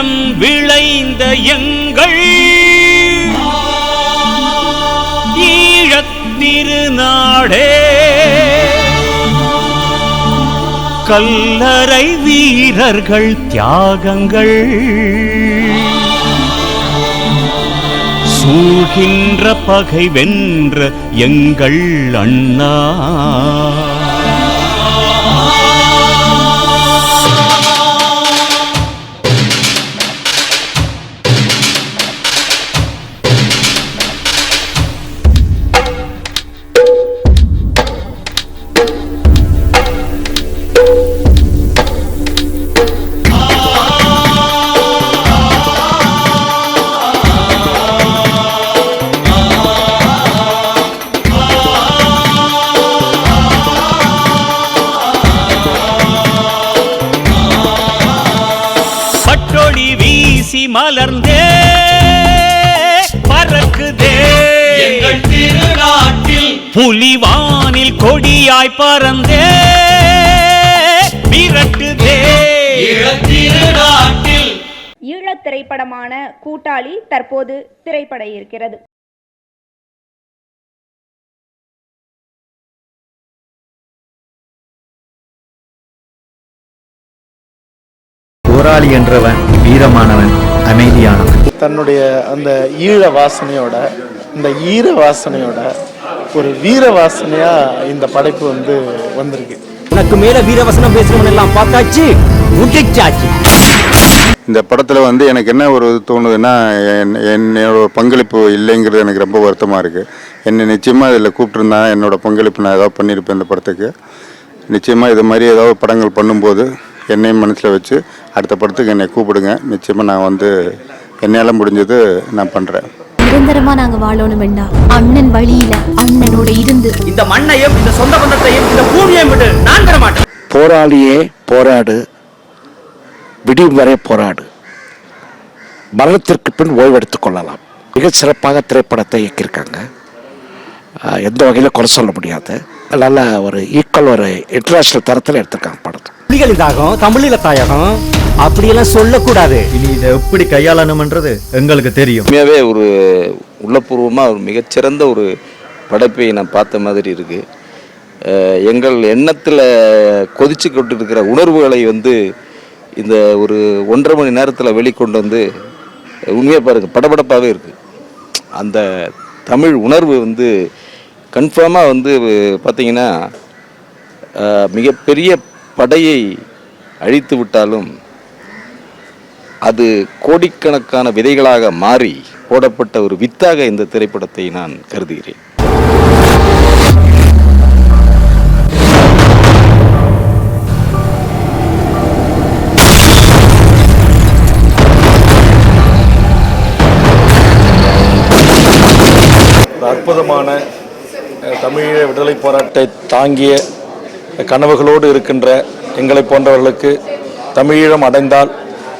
வீரம் விளைந்த எங்கள் ஈழத் திருநாடே, கல்லறை வீரர்கள் தியாகங்கள் சூழ்கின்ற பகை வென்ற எங்கள் அண்ணா. மலர்ந்தே பறக்குதே எங்கள் திருநாட்டில், புலிவானில் கொடியாய் பறந்தே விரட்டுதே திருநாட்டில். ஈழத் திரைப்படமான கூட்டாளி தற்போது திரைப்பட இருக்கிறது. போராளி என்றவன் வீரமானவன், அமைதியானவன். தன்னுடைய அந்த ஈழ வாசனையோட, இந்த ஈர வாசனையோட ஒரு வீர வாசனையா இந்த படைப்பு வந்திருக்கு. உனக்கு மேல வீரவசனம் பேசுறவன் எல்லாம் பார்த்தாச்சு, முட்டிச்சாச்சு. இந்த படத்தில் எனக்கு என்ன ஒரு தோணுதுன்னா, என்னோட பங்களிப்பு இல்லைங்கிறது எனக்கு ரொம்ப வருத்தமாக இருக்குது. என்னை நிச்சயமாக இதில் கூப்பிட்டுருந்தா என்னோட பங்களிப்பு நான் ஏதாவது பண்ணியிருப்பேன் இந்த படத்துக்கு. நிச்சயமாக இது மாதிரி ஏதாவது படங்கள் பண்ணும்போது என்னையும் மனசில் வச்சு அடுத்த படத்துக்கு என்னை கூப்பிடுங்க. நிச்சயமாக நான் என்னால் முடிஞ்சது நான் பண்ணுறேன். நிரந்தரமா நாங்க வாழணும் வேண்டாம், அண்ணன் வழியில அண்ணனோட இருந்து இந்த மண்ணையும் இந்த சொந்த பந்தத்தையும் இந்த பூமியையும் விட்டு நான் தர மாட்டேன். போராளியே போராடு, விடியும் வரை போராடு, மரணத்திற்கு பின் ஓய்வெடுத்துக் கொள்ளலாம். மிக சிறப்பாக திரைப்படத்தை இயக்கியிருக்காங்க. எந்த வகையில் குறை சொல்ல முடியாது. நல்ல ஒரு ஈக்குவல் ஒரு இன்டர்நேஷனல் தரத்தில் எடுத்திருக்காங்க படத்தை. புலிகளின் தாகம் தமிழில தாயகம் அப்படியெல்லாம் சொல்லக்கூடாது. இனி இதை எப்படி கையாளணும்ன்றது எங்களுக்கு தெரியும். உண்மையாகவே ஒரு உள்ளபூர்வமாக ஒரு மிகச்சிறந்த ஒரு படைப்பை நான் பார்த்த மாதிரி இருக்குது. எங்கள் எண்ணத்தில் கொதிச்சு கொண்டு இருக்கிற உணர்வுகளை இந்த ஒரு 1.5 மணி நேரத்தில் வெளிக்கொண்டு உண்மையாக பாருங்கள், படபடப்பாகவே இருக்குது. அந்த தமிழ் உணர்வு கன்ஃபார்மாக பார்த்திங்கன்னா மிகப்பெரிய படையை அழித்து விட்டாலும் அது கோடிக்கணக்கான விதைகளாக மாறி போடப்பட்ட ஒரு வித்தாக இந்த திரைப்படத்தை நான் கருதுகிறேன். அற்புதமான தமிழீழ விடுதலை போராட்டத்தை தாங்கிய கனவுகளோடு இருக்கின்ற எங்களை போன்றவர்களுக்கு தமிழீழம் அடைந்தால்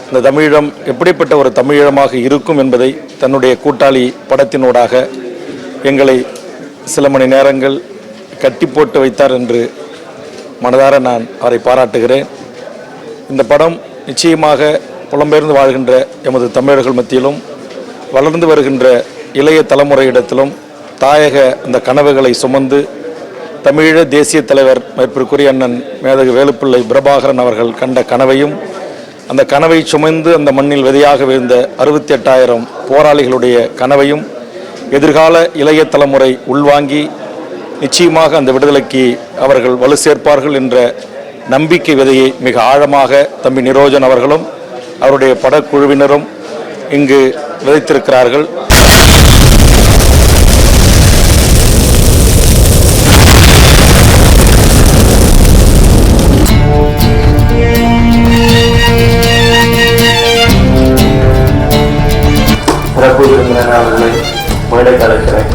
இந்த தமிழீழம் எப்படிப்பட்ட ஒரு தமிழீழமாக இருக்கும் என்பதை தன்னுடைய கூட்டாளி படத்தினூடாக எங்களை சில மணி நேரங்கள் கட்டி போட்டு வைத்தார் என்று மனதார நான் அவரை பாராட்டுகிறேன். இந்த படம் நிச்சயமாக புலம்பெயர்ந்து வாழ்கின்ற எமது தமிழர்கள் மத்தியிலும் வளர்ந்து வருகின்ற இளைய தலைமுறையிடத்திலும் தாயக அந்த கனவுகளை சுமந்து தமிழீழ தேசிய தலைவர் மதிப்பிற்குரிய அண்ணன் மேதகு வேலுப்பிள்ளை பிரபாகரன் அவர்கள் கண்ட கனவையும், அந்த கனவை சுமந்து அந்த மண்ணில் விதையாக விழுந்த 68,000 போராளிகளுடைய கனவையும் எதிர்கால இளைய தலைமுறை உள்வாங்கி நிச்சயமாக அந்த விடுதலைக்கு அவர்கள் வலு சேர்ப்பார்கள் என்ற நம்பிக்கை விதையை மிக ஆழமாக தம்பி நிரோஜன் அவர்களும் அவருடைய படக்குழுவினரும் இங்கு விதைத்திருக்கிறார்கள். சிறப்பு விருந்தினர் அவர்களை மேடைக்கு அழைக்கிறேன்.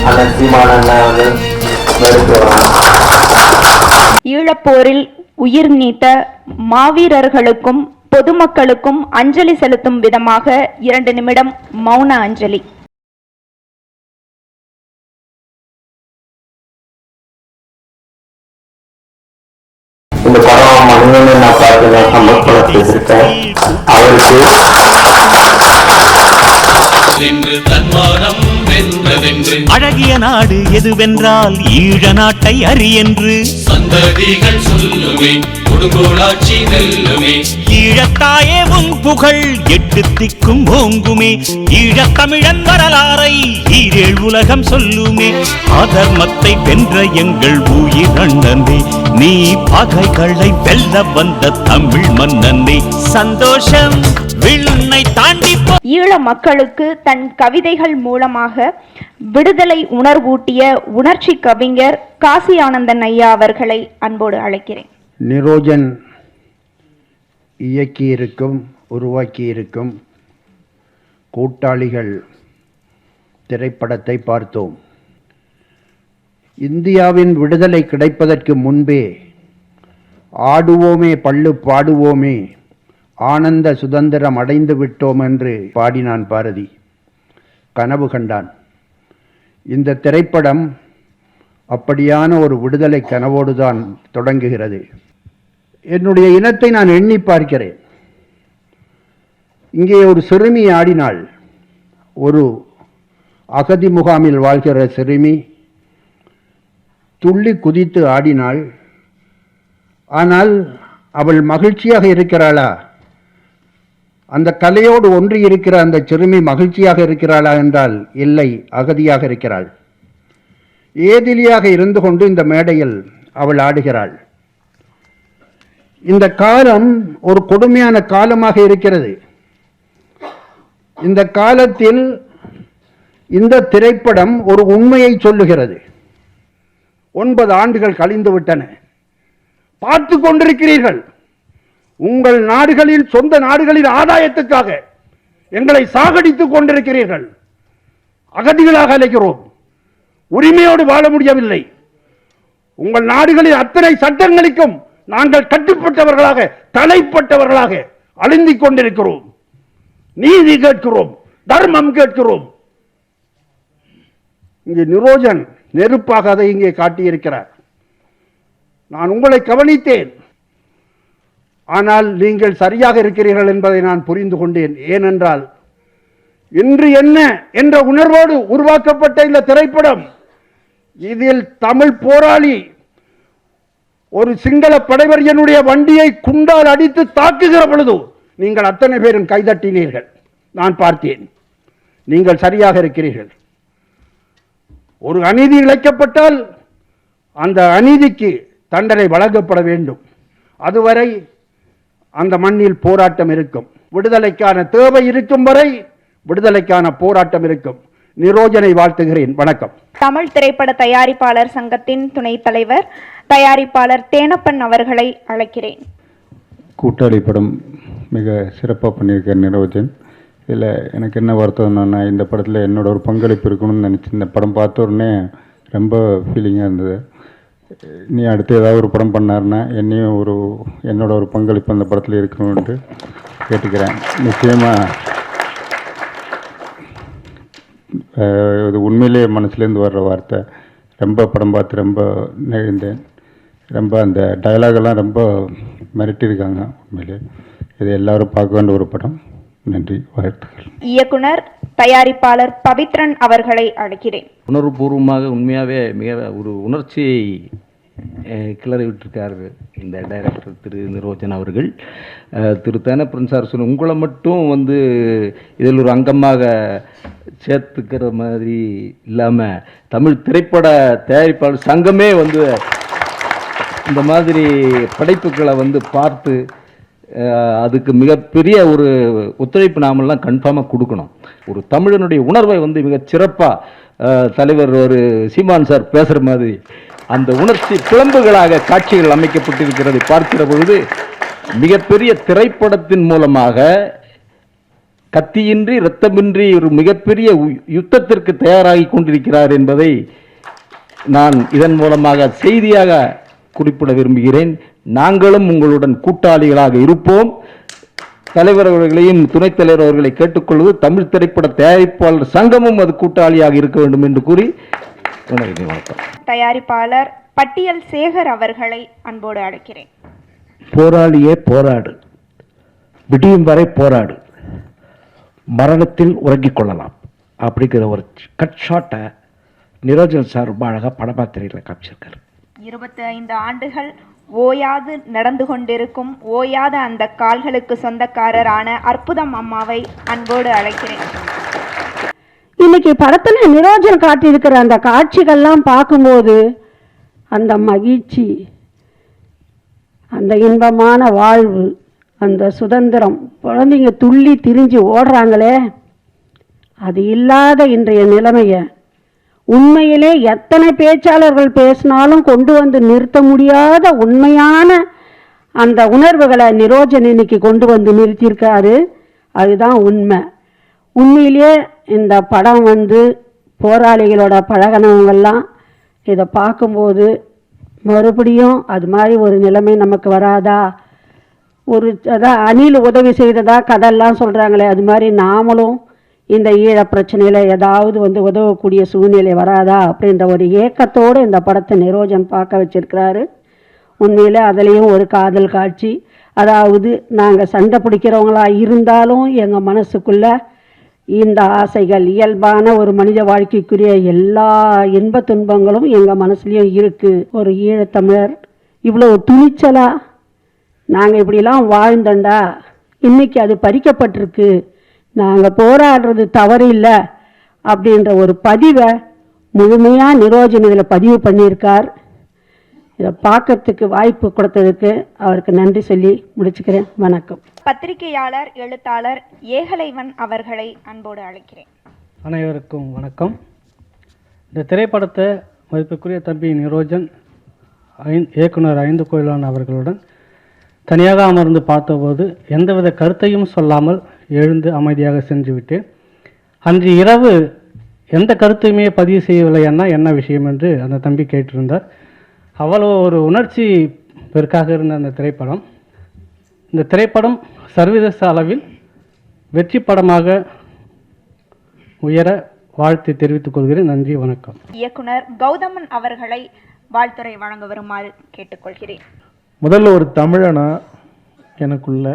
அண்ணன் சீமான அண்ணன் அவர்கள் மேடைக்கு வரலாம். ஈழப்போரில் உயிர் நீத்த மாவீரர்களுக்கும் பொதுமக்களுக்கும் அஞ்சலி செலுத்தும் விதமாக 2 நிமிடம் மௌன அஞ்சலி. இந்த படம் மனிதனை நான் பார்த்து நான் சமர்ப்பணம் செய்திருக்கேன். அவருக்கு அழகிய நாடு எதுவென்றால் ஈழ நாட்டை அறியென்று சந்ததிகள் சொல்லுமே, கொடுங்கோளாட்சி வெல்லுமே. ஈழத்தாயே உன் புகழ் எட்டு திக்கும் ஓங்குமே. ஈழத் தமிழன் வரலாறை ஈரேழ் உலகம் சொல்லுமே. அதர்மத்தை வென்ற எங்கள் உயிர் அண்ணனே, நீ பகைகளை வெல்ல வந்த தமிழ் மன்னனே. சந்தோஷம் விண்ணை தாண்டி ஈழ மக்களுக்கு தன் கவிதைகள் மூலமாக விடுதலை உணர்வூட்டிய உணர்ச்சி கவிஞர் காசி ஆனந்தன் ஐயா அவர்களை அன்போடு அழைக்கிறேன். நிரோஜன் இயக்கியிருக்கும் உருவாக்கியிருக்கும் கூட்டாளிகள் திரைப்படத்தை பார்த்தோம். இந்தியாவின் விடுதலை கிடைப்பதற்கு முன்பே ஆடுவோமே பள்ளு பாடுவோமே ஆனந்த சுதந்திரம் அடைந்து விட்டோம் என்று பாடினான் பாரதி. கனவு கண்டான். இந்த திரைப்படம் அப்படியான ஒரு விடுதலை கனவோடுதான் தொடங்குகிறது. என்னுடைய இனத்தை நான் எண்ணி பார்க்கிறேன். இங்கே ஒரு சிறுமி ஆடினாள். ஒரு அகதி முகாமில் வாழ்கிற சிறுமி துள்ளி குதித்து ஆடினாள். ஆனால் அவள் மகிழ்ச்சியாக இருக்கிறாளா? அந்த கலையோடு ஒன்றி இருக்கிற அந்த சிறுமி மகிழ்ச்சியாக இருக்கிறாளா என்றால் இல்லை, அகதியாக இருக்கிறாள். ஏதிலியாக இருந்து கொண்டு இந்த மேடையில் அவள் ஆடுகிறாள். இந்த காலம் ஒரு கொடுமையான காலமாக இருக்கிறது. இந்த காலத்தில் இந்த திரைப்படம் ஒரு உண்மையை சொல்லுகிறது. 9 ஆண்டுகள் கழிந்து விட்டன. பார்த்து கொண்டிருக்கிறீர்கள். உங்கள் நாடுகளில், சொந்த நாடுகளில் ஆதாயத்துக்காக எங்களை சாகடித்துக் கொண்டிருக்கிறீர்கள். அகதிகளாக அழைக்கிறோம். உரிமையோடு வாழ முடியவில்லை. உங்கள் நாடுகளில் அத்தனை சட்டங்களுக்கும் நாங்கள் கட்டுப்பட்டவர்களாக, தலைப்பட்டவர்களாக அழிந்திக் கொண்டிருக்கிறோம். நீதி கேட்கிறோம், தர்மம் கேட்கிறோம். இங்கே நிரோஜன் நெருப்பாக அதை இங்கே காட்டியிருக்கிறார். நான் உங்களை கவனித்தேன். ஆனால் நீங்கள் சரியாக இருக்கிறீர்கள் என்பதை நான் புரிந்து கொண்டேன். ஏனென்றால் இன்று என்ன என்ற உணர்வோடு உருவாக்கப்பட்ட இந்த திரைப்படம், இதில் தமிழ் போராளி ஒரு சிங்கள படைவரியனுடைய வண்டியை குண்டால் அடித்து தாக்குகிற பொழுது நீங்கள் அத்தனை பேரும் கைதட்டினீர்கள். நான் பார்த்தேன். நீங்கள் சரியாக இருக்கிறீர்கள். ஒரு அநீதி இழைக்கப்பட்டால் அந்த அநீதிக்கு தண்டனை வழங்கப்பட வேண்டும். அதுவரை அந்த மண்ணில் போராட்டம் இருக்கும். விடுதலைக்கான தேவை இருக்கும் வரை விடுதலைக்கான போராட்டம் இருக்கும். நிரோஜனை வாழ்த்துகிறேன். வணக்கம். தமிழ் திரைப்பட தயாரிப்பாளர் சங்கத்தின் துணைத் தலைவர் தயாரிப்பாளர் தேனப்பன் அவர்களை அழைக்கிறேன். கூட்டாளி படம் மிக சிறப்பாக பண்ணியிருக்கார் நிரோஜன். இதில் எனக்கு என்ன வருத்தம்னா, இந்த படத்தில் என்னோட ஒரு பங்களிப்பு இருக்கணும்னு நினச்சி இந்த படம் பார்த்த உடனே ரொம்ப ஃபீலிங்காக இருந்தது. நீ அடுத்து ஏதாவது ஒரு படம் பண்ணாருன்னா என்னையும் என்னோட ஒரு பங்களிப்பு அந்த படத்தில் இருக்கணும்னு கேட்டுக்கிறேன். நிச்சயமாக இது உண்மையிலேயே மனசுலேருந்து வர்ற வார்த்தை. ரொம்ப படம் பார்த்து ரொம்ப நெகிழ்ந்தேன். ரொம்ப அந்த டயலாகெல்லாம் ரொம்ப மிரட்டியிருக்காங்க. உண்மையிலே இது எல்லாரும் பார்க்க வேண்டிய ஒரு படம். நன்றி, வாழ்த்துக்கள். இயக்குனர் தயாரிப்பாளர் பவித்ரன் அவர்களை அழைக்கிறேன். உணர்வுபூர்வமாக உண்மையாகவே மிக ஒரு உணர்ச்சியை கிளறி விட்டிருக்காரு இந்த டைரக்டர் திரு நிரோஜன் அவர்கள். திரு தேனப்பன் சார் சொன்ன உங்களை மட்டும் இதில் ஒரு அங்கமாக சேர்த்துக்கிற மாதிரி இல்லாமல் தமிழ் திரைப்பட தயாரிப்பாளர் சங்கமே இந்த மாதிரி படைப்புகளை பார்த்து அதுக்கு மிகப்பெரிய ஒரு ஒத்துழைப்பு நாமெல்லாம் கன்ஃபார்மாக கொடுக்கணும். ஒரு தமிழனுடைய உணர்வை மிகச் சிறப்பாக தலைவர் ஒரு சீமான் சார் பேசுகிற மாதிரி அந்த உணர்ச்சி பிளம்புகளாக காட்சிகள் அமைக்கப்பட்டிருக்கிறது பார்க்கிற பொழுது மிகப்பெரிய திரைப்படத்தின் மூலமாக கத்தியின்றி இரத்தமின்றி ஒரு மிகப்பெரிய யுத்தத்திற்கு தயாராகி கொண்டிருக்கிறார் என்பதை நான் இதன் மூலமாக செய்தியாக குறிப்பிட விரும்புகிறேன். நாங்களும் உங்களுடன் கூட்டாளிகளாக இருப்போம். தலைவர் அவர்களையும் துணைத் தலைவர் அவர்களை கேட்டுக்கொள்வது தமிழ் திரைப்பட தயாரிப்பாளர் சங்கமும் அது கூட்டாளியாக இருக்க வேண்டும் என்று கூறி தயாரிப்பாளர் பட்டியல் சேகர் அவர்களை அன்போடு அழைக்கிறேன். போராளியே போராடு, விடியும் வரை போராடு, மரணத்தில் உறங்கிக் கொள்ளலாம் அப்படிங்கிற ஒரு கட் ஷாட்டை நிரோஜன் சார் ரொம்ப அழகாக படப்பாத்திரையில் காமிச்சிருக்காரு. 25 ஆண்டுகள் ஓயாது நடந்து கொண்டிருக்கும் ஓயாத அந்த கால்களுக்கு சொந்தக்காரரான அற்புதம் அம்மாவை அன்போடு அழைக்கிறேன். இன்னைக்கு படத்துல நிரோஜன் காட்டியிருக்கிற அந்த காட்சிகள்லாம் பார்க்கும்போது அந்த மகிழ்ச்சி, அந்த இன்பமான வாழ்வு, அந்த சுதந்திரம், குழந்தைங்க துள்ளி திரிஞ்சு ஓடுறாங்களே, அது இல்லாத இன்றைய நிலைமையை உண்மையிலே எத்தனை பேச்சாளர்கள் பேசினாலும் கொண்டு வந்து நிறுத்த முடியாத உண்மையான அந்த உணர்வுகளை நிரோஜன் இன்னைக்கு கொண்டு வந்து நிறுத்தியிருக்காரு. அதுதான் உண்மை. உண்மையிலேயே இந்த படம் வந்து போராளிகளோட பழகினவங்கெல்லாம் இதை பார்க்கும்போது மறுபடியும் அது மாதிரி ஒரு நிலைமை நமக்கு வராதா, ஒரு அதான் அணில் உதவி செய்ததா கதையெல்லாம் சொல்கிறாங்களே, அது மாதிரி நாமளும் இந்த ஈழ பிரச்சனையில் ஏதாவது வந்து உதவக்கூடிய சூழ்நிலை வராதா அப்படின்ற ஒரு ஏக்கத்தோடு இந்த படத்தை நிரோஜன் பார்க்க வச்சிருக்கிறாரு. உண்மையில் அதுலேயும் ஒரு காதல் காட்சி, அதாவது நாங்கள் சண்டை பிடிக்கிறவங்களா இருந்தாலும் எங்கள் மனசுக்குள்ள இந்த ஆசைகள், இயல்பான ஒரு மனித வாழ்க்கைக்குரிய எல்லா இன்ப துன்பங்களும் எங்கள் மனசுலேயும் இருக்குது. ஒரு ஈழத்தமிழர் இவ்வளோ துணிச்சலா நாங்கள் இப்படிலாம் வாழ்ந்தோண்டா, இன்னைக்கு அது பறிக்கப்பட்டிருக்கு, நாங்கள் போராடுறது தவறு இல்லை அப்படின்ற ஒரு பதிவை முழுமையாக நிரோஜன் இதில் பதிவு பண்ணியிருக்கார். இதை பார்க்கறதுக்கு வாய்ப்பு கொடுத்ததுக்கு அவருக்கு நன்றி சொல்லி முடிச்சுக்கிறேன். வணக்கம். பத்திரிகையாளர் எழுத்தாளர் ஏகலைவன் அவர்களை அன்போடு அழைக்கிறேன். அனைவருக்கும் வணக்கம். இந்த திரைப்படத்தை மதிப்புக்குரிய தம்பி நிரோஜன் இயக்குனர் ஐந்து கோயிலான் அவர்களுடன் தனியாக அமர்ந்து பார்த்தபோது எந்தவித கருத்தையும் சொல்லாமல் எழுந்து அமைதியாக சென்று விட்டேன். அன்று இரவு எந்த கருத்தையுமே பதிவு செய்யவில்லைன்னா என்ன விஷயம் என்று அந்த தம்பி கேட்டிருந்தார். அவ்வளோ ஒரு உணர்ச்சி பெருக்காக இருந்த அந்த திரைப்படம், இந்த திரைப்படம் சர்வதேச அளவில் வெற்றி படமாக உயர வாழ்த்தை தெரிவித்துக் கொள்கிறேன். நன்றி, வணக்கம். இயக்குனர் கௌதமன் அவர்களை வாழ்த்துரை வழங்க வருமாறு கேட்டுக்கொள்கிறேன். முதல்ல ஒரு தமிழனா எனக்குள்ள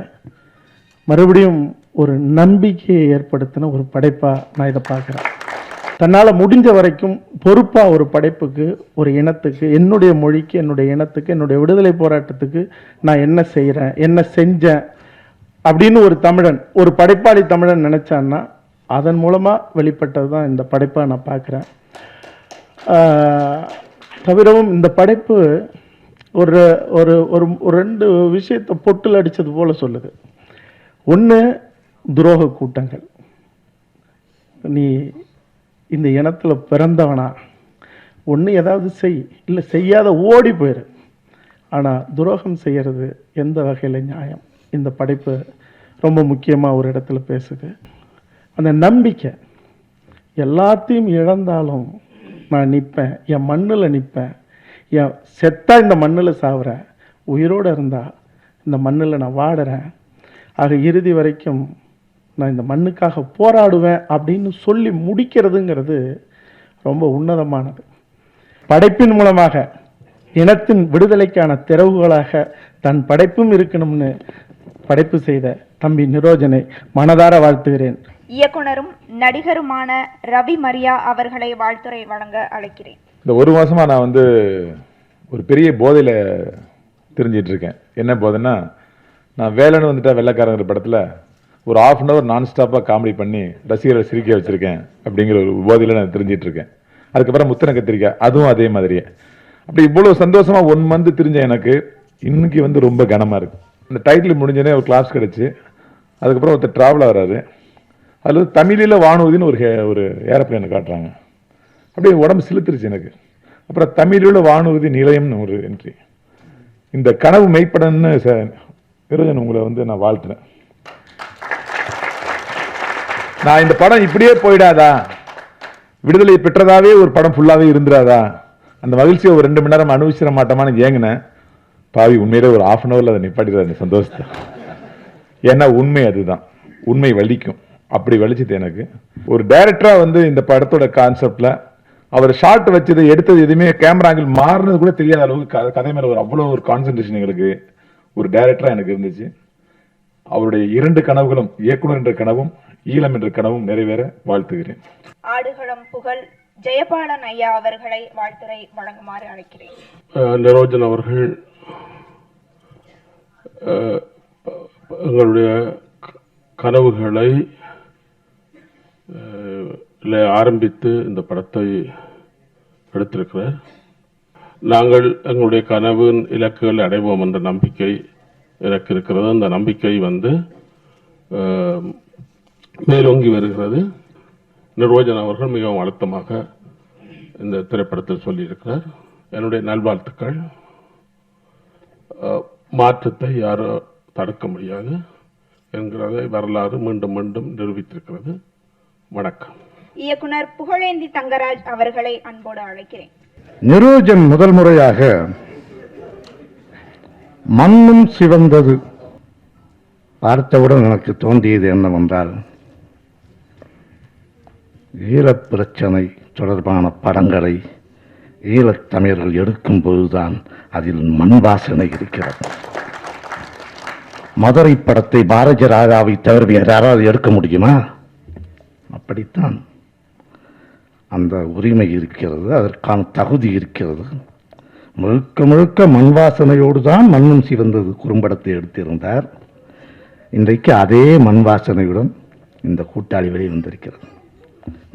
மறுபடியும் ஒரு நம்பிக்கையை ஏற்படுத்தின ஒரு படைப்பாக நான் இதை பார்க்குறேன். தன்னால் முடிஞ்ச வரைக்கும் பொறுப்பாக ஒரு படைப்புக்கு, ஒரு இனத்துக்கு, என்னுடைய மொழிக்கு, என்னுடைய இனத்துக்கு, என்னுடைய விடுதலை போராட்டத்துக்கு நான் என்ன செய்கிறேன், என்ன செஞ்சேன் அப்படின்னு ஒரு தமிழன், ஒரு படைப்பாளி தமிழன் நினச்சான்னா அதன் மூலமாக வெளிப்பட்டது தான் இந்த படைப்பாக நான் பார்க்குறேன். தவிரவும் இந்த படைப்பு ஒரு ஒரு ஒரு ரெண்டு விஷயத்தை பொட்டில் அடித்தது போல் சொல்லுது. ஒன்று, துரோக கூட்டங்கள். நீ இந்த இனத்தில் பிறந்தவனா, ஒன்று ஏதாவது செய், இல்லை செய்யாத ஓடி போயிரு. ஆனால் துரோகம் செய்கிறது எந்த வகையில் நியாயம்? இந்த படைப்பு ரொம்ப முக்கியமாக ஒரு இடத்துல பேசுது. அந்த நம்பிக்கை, எல்லாத்தையும் இழந்தாலும் நான் நிற்பேன், என் மண்ணில் நிற்பேன், என் செத்தா இந்த மண்ணில் சாவுறேன், உயிரோடு இருந்தால் இந்த மண்ணில் நான் வாடுறேன், ஆக இறுதி வரைக்கும் நான் இந்த மண்ணுக்காக போராடுவேன் அப்படின்னு சொல்லி முடிக்கிறதுங்கிறது ரொம்ப உன்னதமானது. படைப்பின் மூலமாக இனத்தின் விடுதலைக்கான திறவுகளாக தன் படைப்பும் இருக்கணும்னு படைப்பு செய்த தம்பி நிரோஜனை மனதார வாழ்த்துகிறேன். இயக்குனரும் நடிகருமான ரவி மரியா அவர்களை வாழ்த்துரை வழங்க அழைக்கிறேன். இந்த ஒரு மாசமா நான் ஒரு பெரிய போதையில் தெரிஞ்சிட்டு இருக்கேன். என்ன போதைன்னா, நான் வேலைன்னு வந்துட்டா வெள்ளைக்காரங்கிற படத்தில் ஒரு ½ அன் ஹவர் நான் ஸ்டாப்பாக காமெடி பண்ணி ரசிகர்களை சிரிக்க வச்சுருக்கேன் அப்படிங்கிற ஒரு போதையில் நான் தெரிஞ்சிட்டு இருக்கேன். அதுக்கப்புறம் முத்தன கத்திரிக்காய், அதுவும் அதே மாதிரியே. அப்படி இவ்வளோ சந்தோஷமாக 1 மந்த் தெரிஞ்ச எனக்கு இன்னைக்கு ரொம்ப கனமாக இருக்குது. இந்த டைட்டில் முடிஞ்சோடனே ஒரு கிளாஸ் கிடச்சி, அதுக்கப்புறம் ஒருத்தர் ட்ராவலாக வராது, அதில் தமிழில் வானூர்தின்னு ஒரு ஏரோப்ளேனை காட்டுறாங்க. அப்படியே உடம்பு சிலுத்துருச்சு எனக்கு. அப்புறம் தமிழில் வானூர்தி நிலையம்னு ஒரு என்ட்ரி. இந்த கனவு மெய்ப்படன்னு நிரோஜன் உங்களை நான் வாழ்த்துறேன். நான் இந்த படம் இப்படியே போயிடாதா, விடுதலை பெற்றதாவே ஒரு படம் ஃபுல்லாகவே இருந்துடாதா, அந்த மகிழ்ச்சியை ஒரு 2 மணி நேரம் அனுபவிச்சிட மாட்டோமான்னு ஏங்கினேன். பாவி, உண்மையிலே ஒரு ½ அன் ஹவரில் அதை நிப்பாட்டிடுற அந்த சந்தோஷத்தை. ஏன்னா உண்மை அதுதான், உண்மை வலிக்கும். அப்படி வலிச்சுது எனக்கு. ஒரு டைரக்டராக இந்த படத்தோட கான்செப்டில் அவர் ஷார்ட் வச்சது, எடுத்தது எதுவுமே கேமரா ஆங்கிள் மாறினது கூட தெரியாத அளவுக்கு கதை மேலே அவ்வளோ ஒரு கான்சன்ட்ரேஷன் எங்களுக்கு, ஒரு டைரக்டராக எனக்கு இருந்துச்சு. அவருடைய 2 கனவுகளும், இயக்குனர் என்ற கனவும் ஈழம் என்ற கனவும் நிறைவேற வாழ்த்துகிறேன். ஆடுகளம் புகழ் ஜெயபாலன் ஐயா அவர்களை வாழ்த்துரை வழங்குமாறு அழைக்கிறேன். நிரோஜன் அவர்கள் எங்களுடைய கனவுகளை ஆரம்பித்து இந்த படத்தை எடுத்திருக்கிறார். நாங்கள் எங்களுடைய கனவின் இலக்குகளை அடைவோம் என்ற நம்பிக்கை எனக்கு இருக்கிறது. அந்த நம்பிக்கை மேலோங்கி வருகிறது. நிரோஜன் அவர்கள் மிகவும் அழுத்தமாக இந்த திரைப்படத்தில் சொல்லியிருக்கிறார். என்னுடைய நல்வாழ்த்துக்கள். மாற்றத்தை யாரும் தடுக்க முடியாது என்கிறதை வரலாறு மீண்டும் மீண்டும் நிரூபித்திருக்கிறது. வணக்கம். இயக்குனர் புகழேந்தி தங்கராஜ் அவர்களை அன்போடு அழைக்கிறேன். நிரோஜன் முதல் முறையாக மண்ணும் சிவந்தது பார்த்தவுடன் எனக்கு தோன்றியது என்னவென்றால், ஈழப் பிரச்சனை தொடர்பான படங்களை ஈழத்தமிழர்கள் எடுக்கும் போதுதான் அதில் மண் வாசனை இருக்கிறது. மதுரை படத்தை பாரதி ராஜாவை தவிர யாராவது எடுக்க முடியுமா? அப்படித்தான் அந்த உரிமை இருக்கிறது, அதற்கான தகுதி இருக்கிறது. முழுக்க முழுக்க மண் வாசனையோடு தான் மண்ணும் சிவந்தது குறும்படத்தை எடுத்திருந்தார். இன்றைக்கு அதே மண் வாசனையுடன் இந்த கூட்டாளி வெளியே வந்திருக்கிறது.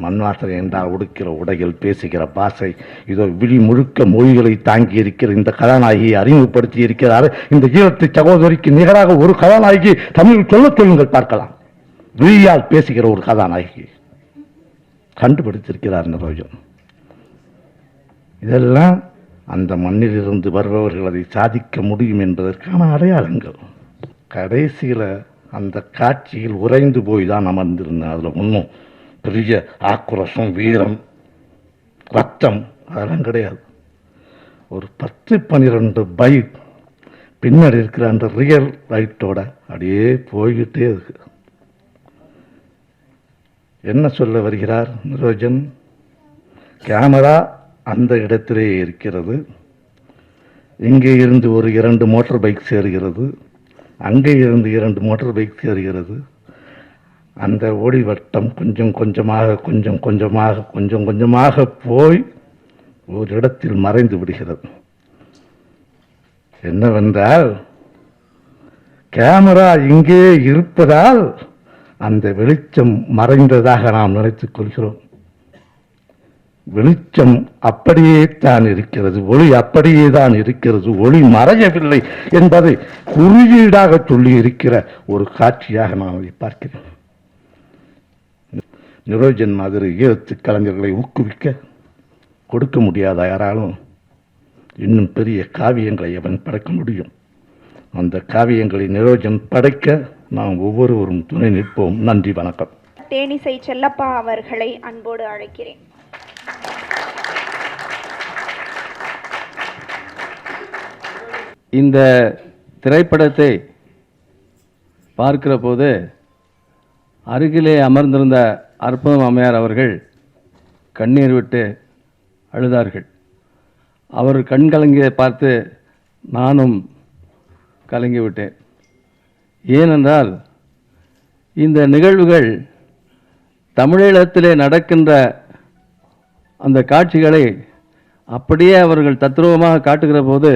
மண் வாசனை என்றால் உடுக்கிற உடைகள், பேசுகிற பாசை, இதோ விழி முழுக்க மொழிகளை தாங்கி இருக்கிற இந்த கதாநாயகியை அறிமுகப்படுத்தி இருக்கிறார். இந்த ஈழத்து சகோதரிக்கு நிகராக ஒரு கதாநாயகி தமிழில் சொல்லுங்கள் பார்க்கலாம். விழியால் பேசுகிற ஒரு கதாநாயகி கண்டுபிடித்திருக்கிறார் நிரோஜன். இதெல்லாம் அந்த மண்ணிலிருந்து வருபவர்கள் அதை சாதிக்க முடியும் என்பதற்கான அடையாளங்கள். கடைசியில் அந்த காட்சியில் உறைந்து போய் தான் அமர்ந்திருந்தேன். அதில் ஒன்றும் பெரிய ஆக்ரோஷம், வீரம், ரத்தம் அதெல்லாம் கிடையாது. ஒரு 10-12 பைக் பின்னாடி இருக்கிற அந்த ரியல் லைட்டோட அப்படியே போய்கிட்டே இருக்கு. என்ன சொல்ல வருகிறார் நிரோஜன்? கேமரா அந்த இடத்திலே இருக்கிறது. இங்கே இருந்து ஒரு 2 மோட்டார் பைக் சேருகிறது, அங்கே இருந்து 2 மோட்டார் பைக் சேருகிறது. அந்த ஒளிவட்டம் கொஞ்சம் கொஞ்சமாக போய் ஒரு இடத்தில் மறைந்து விடுகிறது. என்னவென்றால், கேமரா இங்கே இருப்பதால் அந்த வெளிச்சம் மறைந்ததாக நாம் நினைத்துக் கொள்கிறோம். வெளிச்சம் அப்படியே தான் இருக்கிறது, ஒளி அப்படியே தான் இருக்கிறது, ஒளி மறையவில்லை என்பதை குறியீடாக சொல்லி இருக்கிற ஒரு காட்சியாக நான் அதை பார்க்கிறேன். நிரோஜன் மாதிரி ஈழத்து கலைஞர்களை ஊக்குவிக்க கொடுக்க முடியாத யாராலும் இன்னும் பெரிய காவியங்களை அவன் படைக்க முடியும். அந்த காவியங்களை நிரோஜன் படைக்க நாம் ஒவ்வொருவரும் துணை நிற்போம். நன்றி, வணக்கம். தேனிசை செல்லப்பா அவர்களை அன்போடு அழைக்கிறேன். இந்த திரைப்படத்தை பார்க்கிற போது அருகிலே அமர்ந்திருந்த அற்புதம் அம்மையார் அவர்கள் கண்ணீர் விட்டு அழுதார்கள். அவர் கண் கலங்கியை பார்த்து நானும் கலங்கிவிட்டேன். ஏனென்றால் இந்த நிகழ்வுகள் தமிழீழத்திலே நடக்கின்ற அந்த காட்சிகளை அப்படியே அவர்கள் தத்ரூபமாக காட்டுகிற போது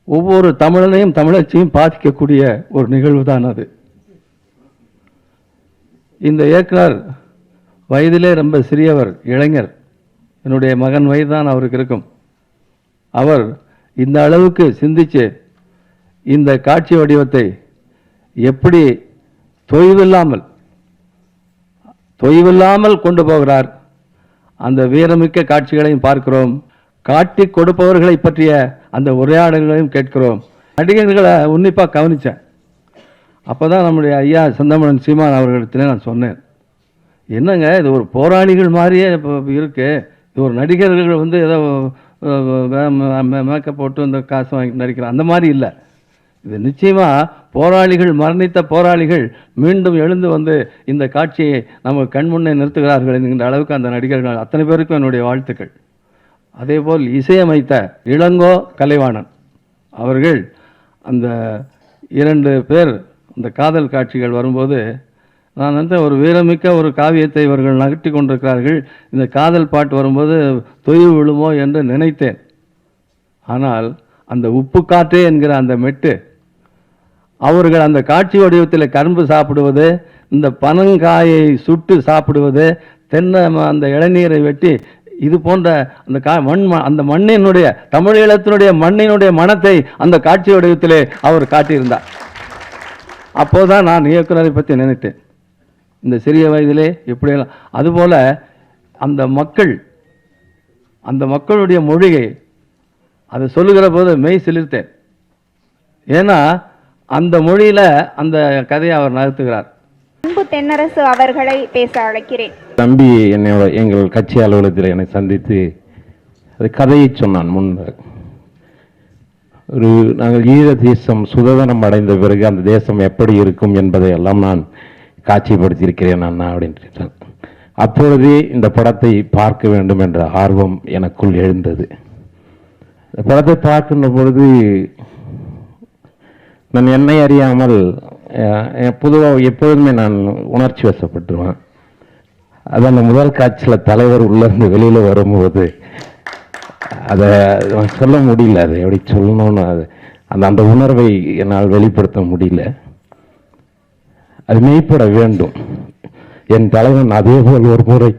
ஒவ்வொரு தமிழனையும் தமிழச்சியும் பாதிக்கக்கூடிய ஒரு நிகழ்வு தான் அது. இந்த இயக்குனர் வயதிலே ரொம்ப சிறியவர், இளைஞர். என்னுடைய மகன் வயது தான் அவருக்கு இருக்கும். அவர் இந்த அளவுக்கு சிந்திச்சு இந்த காட்சி வடிவத்தை எப்படி தொய்வில்லாமல் கொண்டு போகிறார். அந்த வீரமிக்க காட்சிகளையும் பார்க்கிறோம், காட்டி கொடுப்பவர்களை பற்றிய அந்த உரையாடல்களையும் கேட்கிறோம். நடிகர்களை உன்னிப்பாக கவனித்தேன். அப்போ தான் நம்முடைய ஐயா செந்தமிழன் சீமான் அவர்களிடத்துல நான் சொன்னேன், என்னங்க இது ஒரு போராளிகள் மாதிரியே இப்போ இருக்குது, இது ஒரு நடிகர்கள் ஏதோ மேக்கப் போட்டு இந்த காசு வாங்கி நடிக்கிறான் அந்த மாதிரி இல்லை. இது நிச்சயமாக போராளிகள், மரணித்த போராளிகள் மீண்டும் எழுந்து இந்த காட்சியை நம்ம கண்முன்னே நிறுத்துகிறார்கள் என்கின்ற அளவுக்கு அந்த நடிகர்கள் அத்தனை பேருக்கும் என்னுடைய வாழ்த்துக்கள். அதேபோல் இசையமைத்த இளங்கோ கலைவாணன் அவர்கள் அந்த 2 பேர் இந்த காதல் காட்சிகள் வரும்போது நான் வந்து ஒரு வீரமிக்க ஒரு காவியத்தை இவர்கள் நகர்த்தி கொண்டிருக்கிறார்கள், இந்த காதல் பாட்டு வரும்போது தொய்வு விழுமோ என்று நினைத்தேன். ஆனால் அந்த உப்பு காற்றே என்கிற அந்த மெட்டு, அவர்கள் அந்த காட்சி வடிவத்தில் கரும்பு சாப்பிடுவது, இந்த பனங்காயை சுட்டு சாப்பிடுவது, தென்னை அந்த இளநீரை வெட்டி, இது போன்ற அந்த அந்த மண்ணினுடைய தமிழீழத்தினுடைய மண்ணினுடைய மனத்தை அந்த காட்சி வடிவத்திலே அவர் காட்டியிருந்தார். அப்போதான் நான் இயக்குனரை பற்றி நினைத்தேன், இந்த சிறிய வயதிலே எப்படியெல்லாம். அதுபோல் அந்த மக்களுடைய மொழியை அதை சொல்லுகிற போது மெய் சிலிர்த்தேன். ஏன்னா அந்த மொழியில் அந்த கதையை அவர் நகர்த்துகிறார். அன்பு தென்னரசு அவர்களை பேச அழைக்கிறேன். தம்பி எங்கள் கட்சி அலுவலகத்தில் என்னை சந்தித்து அது கதையை சொன்னான். முன்பு நாங்கள் ஈழ தேசம் சுதந்திரம் அடைந்த பிறகு அந்த தேசம் எப்படி இருக்கும் என்பதை எல்லாம் நான் காட்சிப்படுத்தியிருக்கிறேன் அண்ணா அப்படின்ட்டு. அப்பொழுதே இந்த படத்தை பார்க்க வேண்டும் என்ற ஆர்வம் எனக்குள் எழுந்தது. இந்த படத்தை பார்க்கின்ற பொழுது நான் என்னை அறியாமல் பொதுவாக எப்பொழுதுமே நான் உணர்ச்சி வசப்பட்டுருவேன். அது அந்த முதல் காட்சியில் தலைவர் உள்ளேருந்து வெளியில் வரும்போது அதை சொல்ல முடியல, அதை எப்படி சொல்லணும்னு அந்த உணர்வை என்னால் வெளிப்படுத்த முடியல. அது மெய்ப்பட வேண்டும். என் தலைவன் அதே போல் ஒரு முறை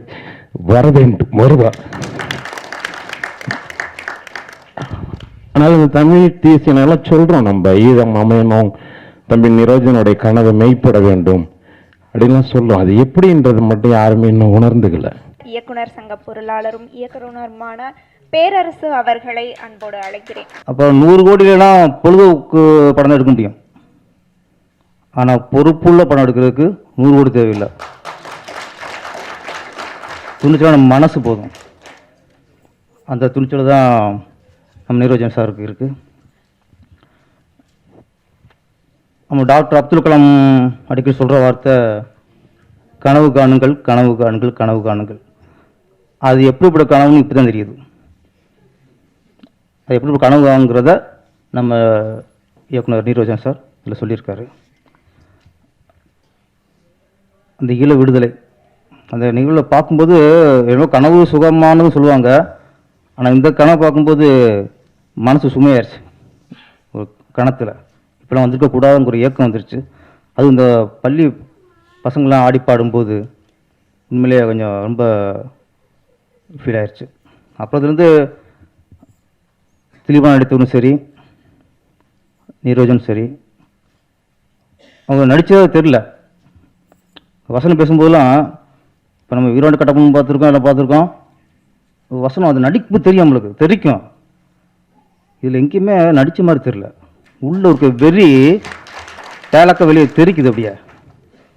வர வேண்டும், வருவார். ஆனால் இந்த தமிழ் தேசியனெல்லாம் சொல்கிறோம், நம்ம ஈழம் அமையணும், தம்பி நிரோஜனுடைய கனவு மெய்ப்பட வேண்டும் அப்படின்லாம் சொல்லுவோம். அது எப்படின்றது மட்டும் யாருமே இன்னும் உணர்ந்துக்கல. இயக்குனர் சங்க பொருளாளரும் இயக்குனருமான பேரரசு அவர்களை அன்போடு அழைக்கிறேன். அப்போ 100 கோடிலாம் பொழுதுக்கு படம் எடுக்க முடியும், ஆனால் பொறுப்புள்ள படம் எடுக்கிறதுக்கு 100 கோடி தேவையில்லை. துணிச்சலான மனசு போதும். அந்த துணிச்சல் தான் நம்ம நிரோஜன் சாருக்கு இருக்குது. நம்ம டாக்டர் அப்துல் கலாம் அடிக்கடி சொல்கிற வார்த்தை கனவு காணுங்கள், கனவு காணுங்கள், கனவு காணுங்கள். அது எப்படிப்பட்ட கனவுன்னு இப்போ தான் தெரியுது. அது எப்படி கனவு காணுங்கிறத நம்ம இயக்குனர் நிரோஜன் சார் இதில் சொல்லியிருக்காரு. அந்த ஈழ விடுதலை அந்த நிகழ்வில் பார்க்கும்போது என்னோ கனவு சுகமானதும் சொல்லுவாங்க, ஆனால் இந்த கனவு பார்க்கும்போது மனசு சுமையாயிருச்சு. ஒரு கணத்தில் இப்போலாம் வந்திருக்கக்கூடாதுங்கிற ஒரு இயக்கம் வந்துருச்சு. அது இந்த பள்ளி பசங்களாம் ஆடி பாடும்போது உண்மையிலேயே கொஞ்சம் ரொம்ப ஃபீல் ஆயிடுச்சு. அப்புறம் அதுலேருந்து திலீபன் நடித்தவனும் சரி, நிரோஜன் சரி, அவங்க நடித்ததே தெரில. வசனம் பேசும்போதெல்லாம் இப்போ நம்ம வீராண்டு கட்டப்பம் பார்த்துருக்கோம், எல்லாம் பார்த்துருக்கோம். வசனம் அது நடிப்பு தெரியும், நம்மளுக்கு தெரிக்கும். இதில் எங்கேயுமே நடித்த மாதிரி தெரில. உள்ள இருக்க வெறி டேலக்க வெளியே தெரிக்குது. அப்படியே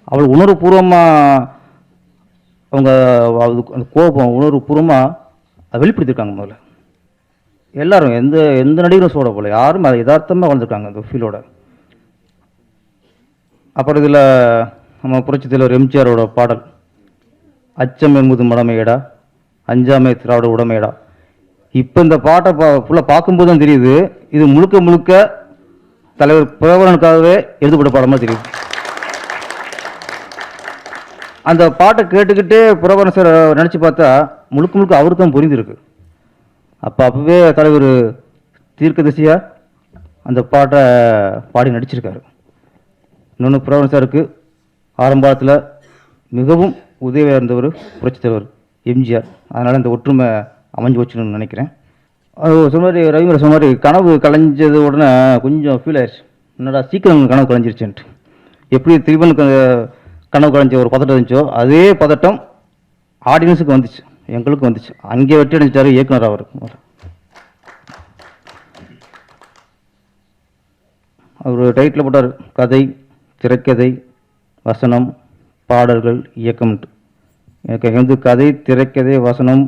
அவள் உணர்வுபூர்வமாக அவங்க அந்த கோபம் உணர்வுபூர்வமாக அதை வெளிப்படுத்தியிருக்காங்க. முதல்ல எல்லாரும் எந்த நடிகரும் சோட போல யாரும் அதை யதார்த்தமாக வளர்ந்துருக்காங்க அந்த ஃபீலோட. அப்புறம் இதில் நம்ம புரட்சி தலைவர் எம்ஜிஆரோட பாடல் அச்சம் என்பது மடமையடா, அஞ்சாமை திராவிட உடமையடா. இப்போ இந்த பாட்டை ஃபுல்லாக பார்க்கும்போது தான் தெரியுது, இது முழுக்க முழுக்க தலைவர் பிரபலனுக்காகவே எழுதப்பட்ட பாடமாக தெரியுது. அந்த பாட்டை கேட்டுக்கிட்டே பிரபலன் சார் நினச்சி பார்த்தா முழுக்க முழுக்க அவருக்கு தான் புரிந்துருக்கு. அப்போவே தலைவர் தீர்க்கதரிசியாக அந்த பாட்டை பாடி நடிச்சிருக்காரு. இன்னொன்று பிரபலன் சாருக்கு ஆரம்பத்தில் மிகவும் உதவியாக இருந்தவர் புரட்சித் தலைவர் எம்ஜிஆர். அதனால் இந்த ஒற்றுமை அமைஞ்சு வச்சுன்னு நினைக்கிறேன். அது சொன்ன மாதிரி ரவிமலை சொன்ன மாதிரி கனவு கலைஞ்சது உடனே கொஞ்சம் ஃபீல் ஆயிடுச்சு, என்னடா சீக்கிரம் கனவு கலைஞ்சிருச்சுன்ட்டு. எப்படி திலீபனுக்கு கனவு கலைஞ்ச ஒரு பதட்டம் இருந்துச்சோ அதே பதட்டம் ஆடியன்ஸுக்கு வந்துச்சு, எங்களுக்கும் வந்துச்சு. அங்கே வெட்டி அடைஞ்சிட்டாரு இயக்குனர். அவர் டைட்டில் போட்டார் கதை, திரைக்கதை, வசனம், பாடல்கள், இயக்கம்ட்டு. எனக்கு வந்து கதை, திரைக்கதை, வசனம்,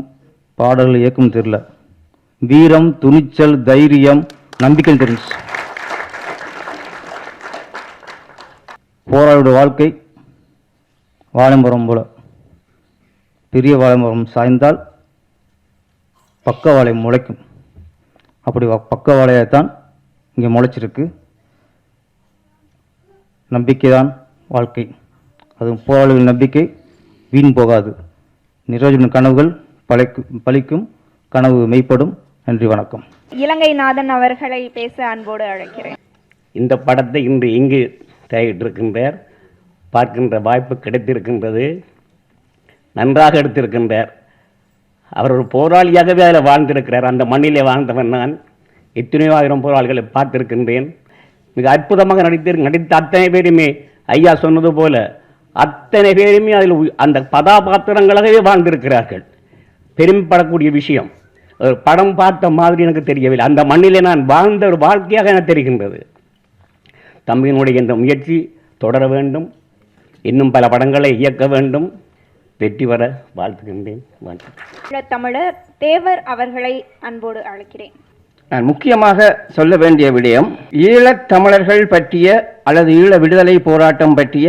பாடல்கள், இயக்கம் தெரியல. வீரம், துணிச்சல், தைரியம், நம்பிக்கை தெரிஞ்சு. போராளியோட வாழ்க்கை வாழைமரம் போல, பெரிய வாழைமரம் சாய்ந்தால் பக்க வாழை முளைக்கும். அப்படி பக்க வாழையைத்தான் இங்கே முளைச்சிருக்கு. நம்பிக்கைதான் வாழ்க்கை. அதுவும் போராளிகள் நம்பிக்கை வீண் போகாது. நிரோஜனின் கனவுகள் பலிக்கும், கனவு மெய்ப்படும். நன்றி, வணக்கம். இலங்கைநாதன் அவர்களை பேச அன்போடு அழைக்கிறேன். இந்த படத்தை இன்று இங்கு தயாரிட்டிருக்கின்றார். பார்க்கின்ற வாய்ப்பு கிடைத்திருக்கின்றது. நன்றாக எடுத்திருக்கின்றார். அவர் ஒரு போராளியாகவே அதில் வாழ்ந்திருக்கிறார். அந்த மண்ணிலே வாழ்ந்தவன் நான். எத்தனையோ ஆயிரம் போராளிகளை பார்த்திருக்கின்றேன். மிக அற்புதமாக நடித்த அத்தனை பேருமே ஐயா சொன்னது போல அத்தனை பேருமே அதில் அந்த கதாபாத்திரங்களாகவே வாழ்ந்திருக்கிறார்கள். பெருமைப்படக்கூடிய விஷயம். ஒரு படம் பார்த்த மாதிரி எனக்கு தெரியவில்லை. அந்த மண்ணிலே நான் வாழ்ந்த ஒரு வாழ்க்கையாக எனக்கு தெரிகின்றது. தம்பியினுடைய இந்த முயற்சி தொடர வேண்டும். இன்னும் பல படங்களை இயக்க வேண்டும். வெற்றி வர வாழ்த்துகின்றேன். தமிழர் தேவர் அவர்களை அன்போடு அழைக்கிறேன். நான் முக்கியமாக சொல்ல வேண்டிய விடயம், ஈழத் தமிழர்கள் பற்றிய அல்லது ஈழ விடுதலை போராட்டம் பற்றிய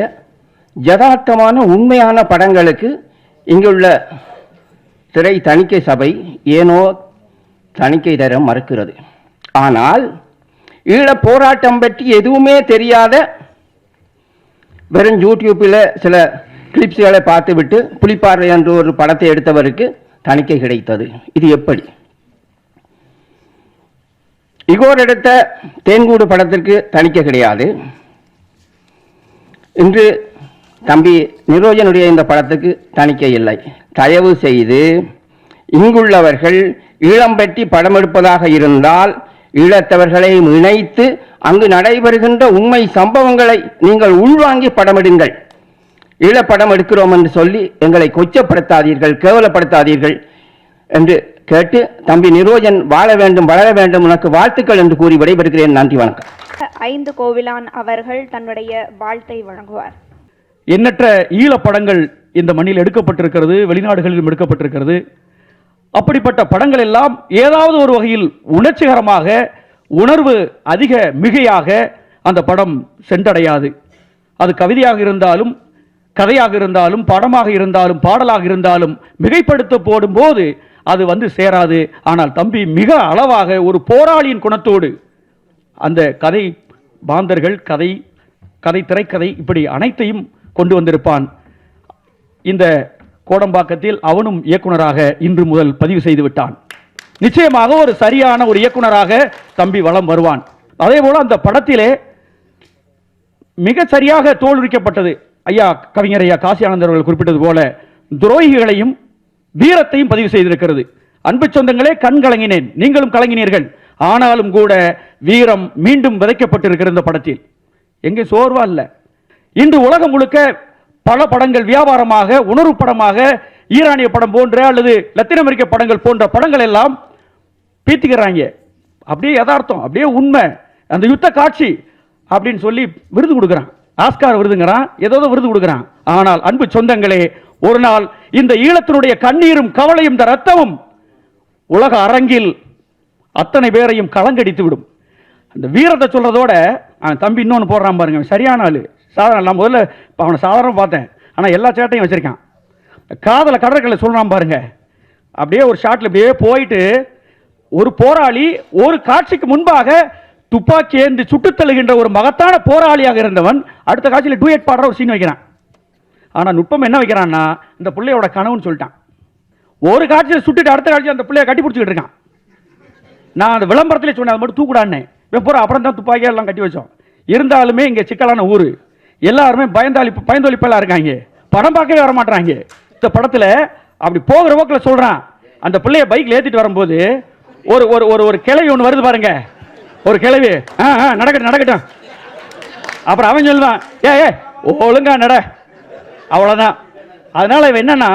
யதார்த்தமான உண்மையான படங்களுக்கு இங்குள்ள திரை தணிக்கை சபை ஏனோ தணிக்கை தர மறுக்கிறது. ஆனால் ஈழ போராட்டம் பற்றி எதுவுமே தெரியாத வெறும் யூடியூப்பில் சில கிளிப்ஸ்களை பார்த்துவிட்டு புலிப்பாறை என்ற ஒரு படத்தை எடுத்தவருக்கு தணிக்கை கிடைத்தது. இது எப்படி? இகோர் எடுத்த தேன்கூடு படத்திற்கு தணிக்கை கிடையாது. இன்று தம்பி நிரோஜனுடைய இந்த படத்துக்கு தணிக்கை இல்லை. தயவு செய்து இங்குள்ளவர்கள் ஈழம் பற்றி படம் எடுப்பதாக இருந்தால் ஈழத்தவர்களை இணைத்து அங்கு நடைபெறுகின்ற உண்மை சம்பவங்களை நீங்கள் உள்வாங்கி படமெடுங்கள். ஈழப்படம் எடுக்கிறோம் என்று சொல்லி எங்களை கொச்சப்படுத்தாதீர்கள், கேவலப்படுத்தாதீர்கள் என்று கேட்டு தம்பி நிரோஜன் வாழ வேண்டும், வளர வேண்டும், உனக்கு வாழ்த்துக்கள் என்று கூறி விடைபெறுகிறேன். நன்றி, வணக்கம். 5 கோவிலான் அவர்கள் தன்னுடைய வாழ்த்தை வழங்குவார். எண்ணற்ற ஈழப்படங்கள் இந்த மண்ணில் எடுக்கப்பட்டிருக்கிறது, வெளிநாடுகளிலும் எடுக்கப்பட்டிருக்கிறது. அப்படிப்பட்ட படங்கள் எல்லாம் ஏதாவது ஒரு வகையில் உணர்ச்சிகரமாக, உணர்வு அதிக மிகையாக அந்த படம் சென்றடையாது. அது கவிதையாக இருந்தாலும், கதையாக இருந்தாலும், படமாக இருந்தாலும், பாடலாக இருந்தாலும் மிகைப்படுத்த போடும்போது அது வந்து சேராது. ஆனால் தம்பி மிக அளவாக ஒரு போராளியின் குணத்தோடு அந்த கதை பாந்தர்கள், கதை திரைக்கதை இப்படி அனைத்தையும் கொண்டு வந்திருப்பான். இந்த கோடம்பாக்கத்தில் அவனும் இயக்குனராக இன்று முதல் பதிவு செய்து விட்டான். நிச்சயமாக ஒரு சரியான ஒரு இயக்குனராக தம்பி வலம் வருவான். அதே போல அந்த படத்திலே மிக சரியாக தோலுரிக்கப்பட்டது. ஐயா கவிஞர் ஐயா காசி ஆனந்தர் அவர்கள் குறிப்பிட்டது போல துரோகிகளையும் வீரத்தையும் பதிவு செய்திருக்கிறது. அன்பு சொந்தங்களே, கண் கலங்கினேன், நீங்களும் கலங்கினீர்கள். ஆனாலும் கூட வீரம் மீண்டும் விதைக்கப்பட்டிருக்கிற இந்த படத்தில் எங்கே சோர்வா இல்ல. இன்று உலகம் முழுக்க பல படங்கள் வியாபாரமாக, உணர்வு படமாக, ஈரானிய படம் போன்ற அல்லது லத்தீன் அமெரிக்க படங்கள் போன்ற படங்கள் எல்லாம் பீத்திக்கிறாங்க. அப்படியே யதார்த்தம், அப்படியே உண்மை, அந்த யுத்த காட்சி அப்படின்னு சொல்லி விருது கொடுக்குறான். ஆஸ்கார் விருதுங்கிறான், ஏதோ விருது கொடுக்குறான். ஆனால் அன்பு சொந்தங்களே, ஒரு நாள் இந்த ஈழத்தினுடைய கண்ணீரும் கவலையும் இந்த ரத்தமும் உலக அரங்கில் அத்தனை பேரையும் கலங்கடித்து விடும். அந்த வீரத்தை சொல்றதோட அவன் தம்பி இன்னொன்று போடுறான் பாருங்க, சரியான ஆளு. சாதாரண நான் முதல்ல அவனை சாதாரண பார்த்தேன், ஆனால் எல்லா சேட்டையும் வச்சிருக்கான். காதலை கடற்கரை சொல்றான் பாருங்க, அப்படியே ஒரு ஷாட்ல அப்படியே போயிட்டு ஒரு போராளி ஒரு காட்சிக்கு முன்பாக துப்பாக்கி ஏந்தி சுட்டுத் தள்ளுகின்ற ஒரு மகத்தான போராளியாக இருந்தவன் அடுத்த காட்சியில் டூயட் பாடுற ஒரு சீன் வைக்கிறான். ஆனால் நுட்பம் என்ன வைக்கிறான்னா, இந்த பிள்ளையோட கனவுன்னு சொல்லிட்டான். ஒரு காட்சியில் சுட்டுட்டு அடுத்த காட்சியில் அந்த பிள்ளைய கட்டி பிடிச்சிக்கிட்டு இருக்கான். நான் அந்த விளம்பரத்திலே சொன்னேன், அது மட்டும் தூக்குடான்னு. வெப்பூரா அப்புறம் தான் துப்பாக்கியா எல்லாம் கட்டி வச்சோம். இருந்தாலுமே இங்கே சிக்கலான ஊர், எல்லாருமே பயந்தொழிப்பெல்லாம் இருக்காங்க, படம் பார்க்கவே வர மாட்டாங்க. இந்த படத்தில் அப்படி போகிற போக்கில் சொல்கிறான், அந்த பிள்ளைய பைக்கில் ஏற்றிட்டு வரும்போது ஒரு ஒரு ஒரு கிளவி ஒன்று வருது பாருங்க, ஒரு கிளவி நடக்கட்டும் நடக்கட்டும். அப்புறம் அவன் சொல்லுவான், ஏ ஒழுங்கா நட, அவ்வளோதான். அதனால இவன் என்னன்னா,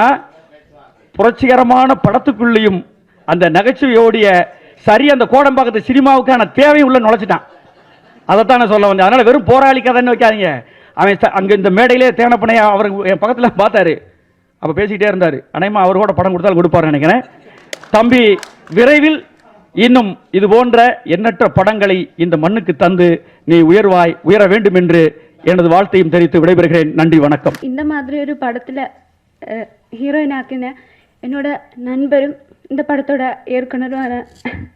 புரட்சிகரமான படத்துக்குள்ளேயும் அந்த நகைச்சுவையோடைய சரி அந்த கோடம்பாக்கத்து சினிமாவுக்கான தேவையும் உள்ள நுழைச்சிட்டான். அதைத்தான் நான் சொல்ல வந்தேன். அதனால வெறும் போராளி கதைன்னு வைக்காதீங்க. அவன் அங்கே இந்த மேடையிலே தேனப்பனையா அவர் என் பக்கத்தில் பார்த்தாரு, அப்போ பேசிக்கிட்டே இருந்தார். அனைமா அவர் கூட படம் கொடுத்தாலும் கொடுப்பாருன்னு நினைக்கிறேன். தம்பி விரைவில் இன்னும் இது போன்ற எண்ணற்ற படங்களை இந்த மண்ணுக்கு தந்து நீ உயர்வாய், உயர வேண்டும் என்று எனது வாழ்த்தையும் தெரிவித்து விடைபெறுகிறேன். நன்றி, வணக்கம். இந்த மாதிரி ஒரு படத்தில் ஹீரோயின் ஆக்கின என்னோட நண்பரும் இந்த படத்தோட இயக்குனரான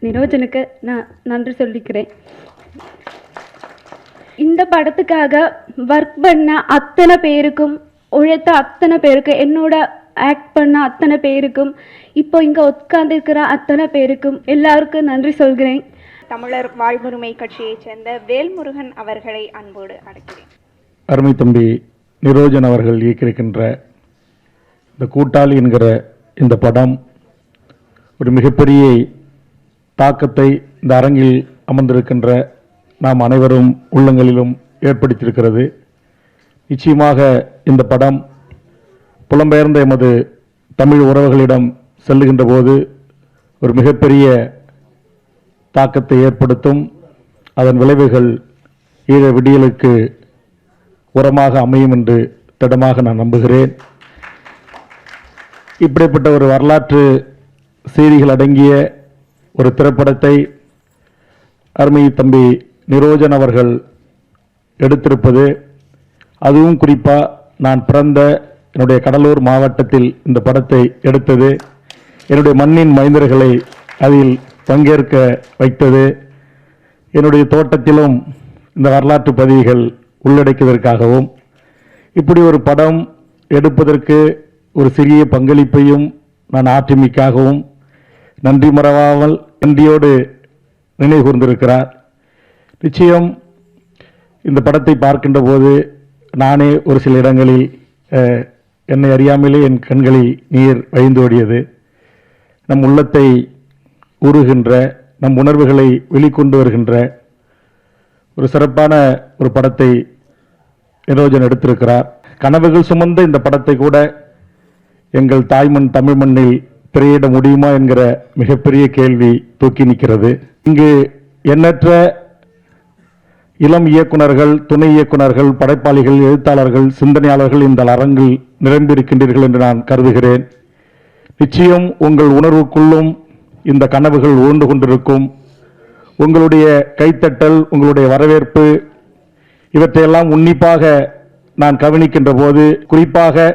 நிரோஜனுக்கு நான் நன்றி சொல்லிக்கிறேன். இந்த படத்துக்காக ஒர்க் பண்ண அத்தனை பேருக்கும், உழைத்த அத்தனை பேருக்கும், என்னோட ஆக்ட் பண்ண அத்தனை பேருக்கும், இப்போ இங்கே உட்கார்ந்துருக்கிற அத்தனை பேருக்கும் எல்லாருக்கும் நன்றி சொல்கிறேன். தமிழர் வாழ்வுரிமை கட்சியைச் சேர்ந்த வேல்முருகன் அவர்களை அன்போடு அழைக்கிறேன். அருமை தம்பி நிரோஜன் அவர்கள் இயக்கியிருக்கின்ற இந்த கூட்டாளி என்கிற இந்த படம் ஒரு மிகப்பெரிய தாக்கத்தை இந்த அரங்கில் அமர்ந்திருக்கின்ற நாம் அனைவரும் உள்ளங்களிலும் ஏற்படுத்தியிருக்கிறது. நிச்சயமாக இந்த படம் புலம்பெயர்ந்த எமது தமிழ் உறவுகளிடம் செல்லுகின்ற போது ஒரு மிகப்பெரிய தாக்கத்தை ஏற்படுத்தும். அதன் விளைவுகள் ஈழ விடியலுக்கு உரமாக அமையும் என்று திடமாக நான் நம்புகிறேன். இப்படிப்பட்ட ஒரு வரலாற்று செய்திகள் அடங்கிய ஒரு திரைப்படத்தை அருமை தம்பி நிரோஜன் அவர்கள் எடுத்திருப்பது, அதுவும் குறிப்பாக நான் பிறந்த என்னுடைய கடலூர் மாவட்டத்தில் இந்த படத்தை எடுத்தது, என்னுடைய மண்ணின் மைந்தர்களை அதில் பங்கேற்க வைத்தது, என்னுடைய தோட்டத்திலும் இந்த வரலாற்று பதிவுகள் உள்ளடக்கியதற்காகவும், இப்படி ஒரு படம் எடுப்பதற்கு ஒரு சிறிய பங்களிப்பையும் நான் ஆற்றிமிக்காகவும் நன்றி மறவாமல் நன்றியோடு நினைவு கூர்ந்திருக்கிறார். நிச்சயம் இந்த படத்தை பார்க்கின்ற போது நானே ஒரு சில இடங்களில் என்னை அறியாமலே என் கண்களில் நீர் வழிந்தோடியது. நம் உள்ளத்தை உருகின்ற, நம் உணர்வுகளை வெளிக்கொண்டு வருகின்ற ஒரு சிறப்பான ஒரு படத்தை நிரோஜன் எடுத்திருக்கிறார். கனவுகள் சுமந்த இந்த படத்தை கூட எங்கள் தாய்மண் தமிழ் மண்ணில் திரையிட முடியுமா என்கிற மிகப்பெரிய கேள்வி தூக்கி நிற்கிறது. இங்கு எண்ணற்ற இளம் இயக்குனர்கள், துணை இயக்குனர்கள், படைப்பாளிகள், எழுத்தாளர்கள், சிந்தனையாளர்கள் இந்த அரங்கில் நிரம்பியிருக்கின்றீர்கள் என்று நான் கருதுகிறேன். நிச்சயம் உங்கள் உணர்வுக்குள்ளும் இந்த கனவுகள் ஊர்ந்து கொண்டிருக்கும். உங்களுடைய கைத்தட்டல், உங்களுடைய வரவேற்பு, இவற்றையெல்லாம் உன்னிப்பாக நான் கவனிக்கின்ற போது, குறிப்பாக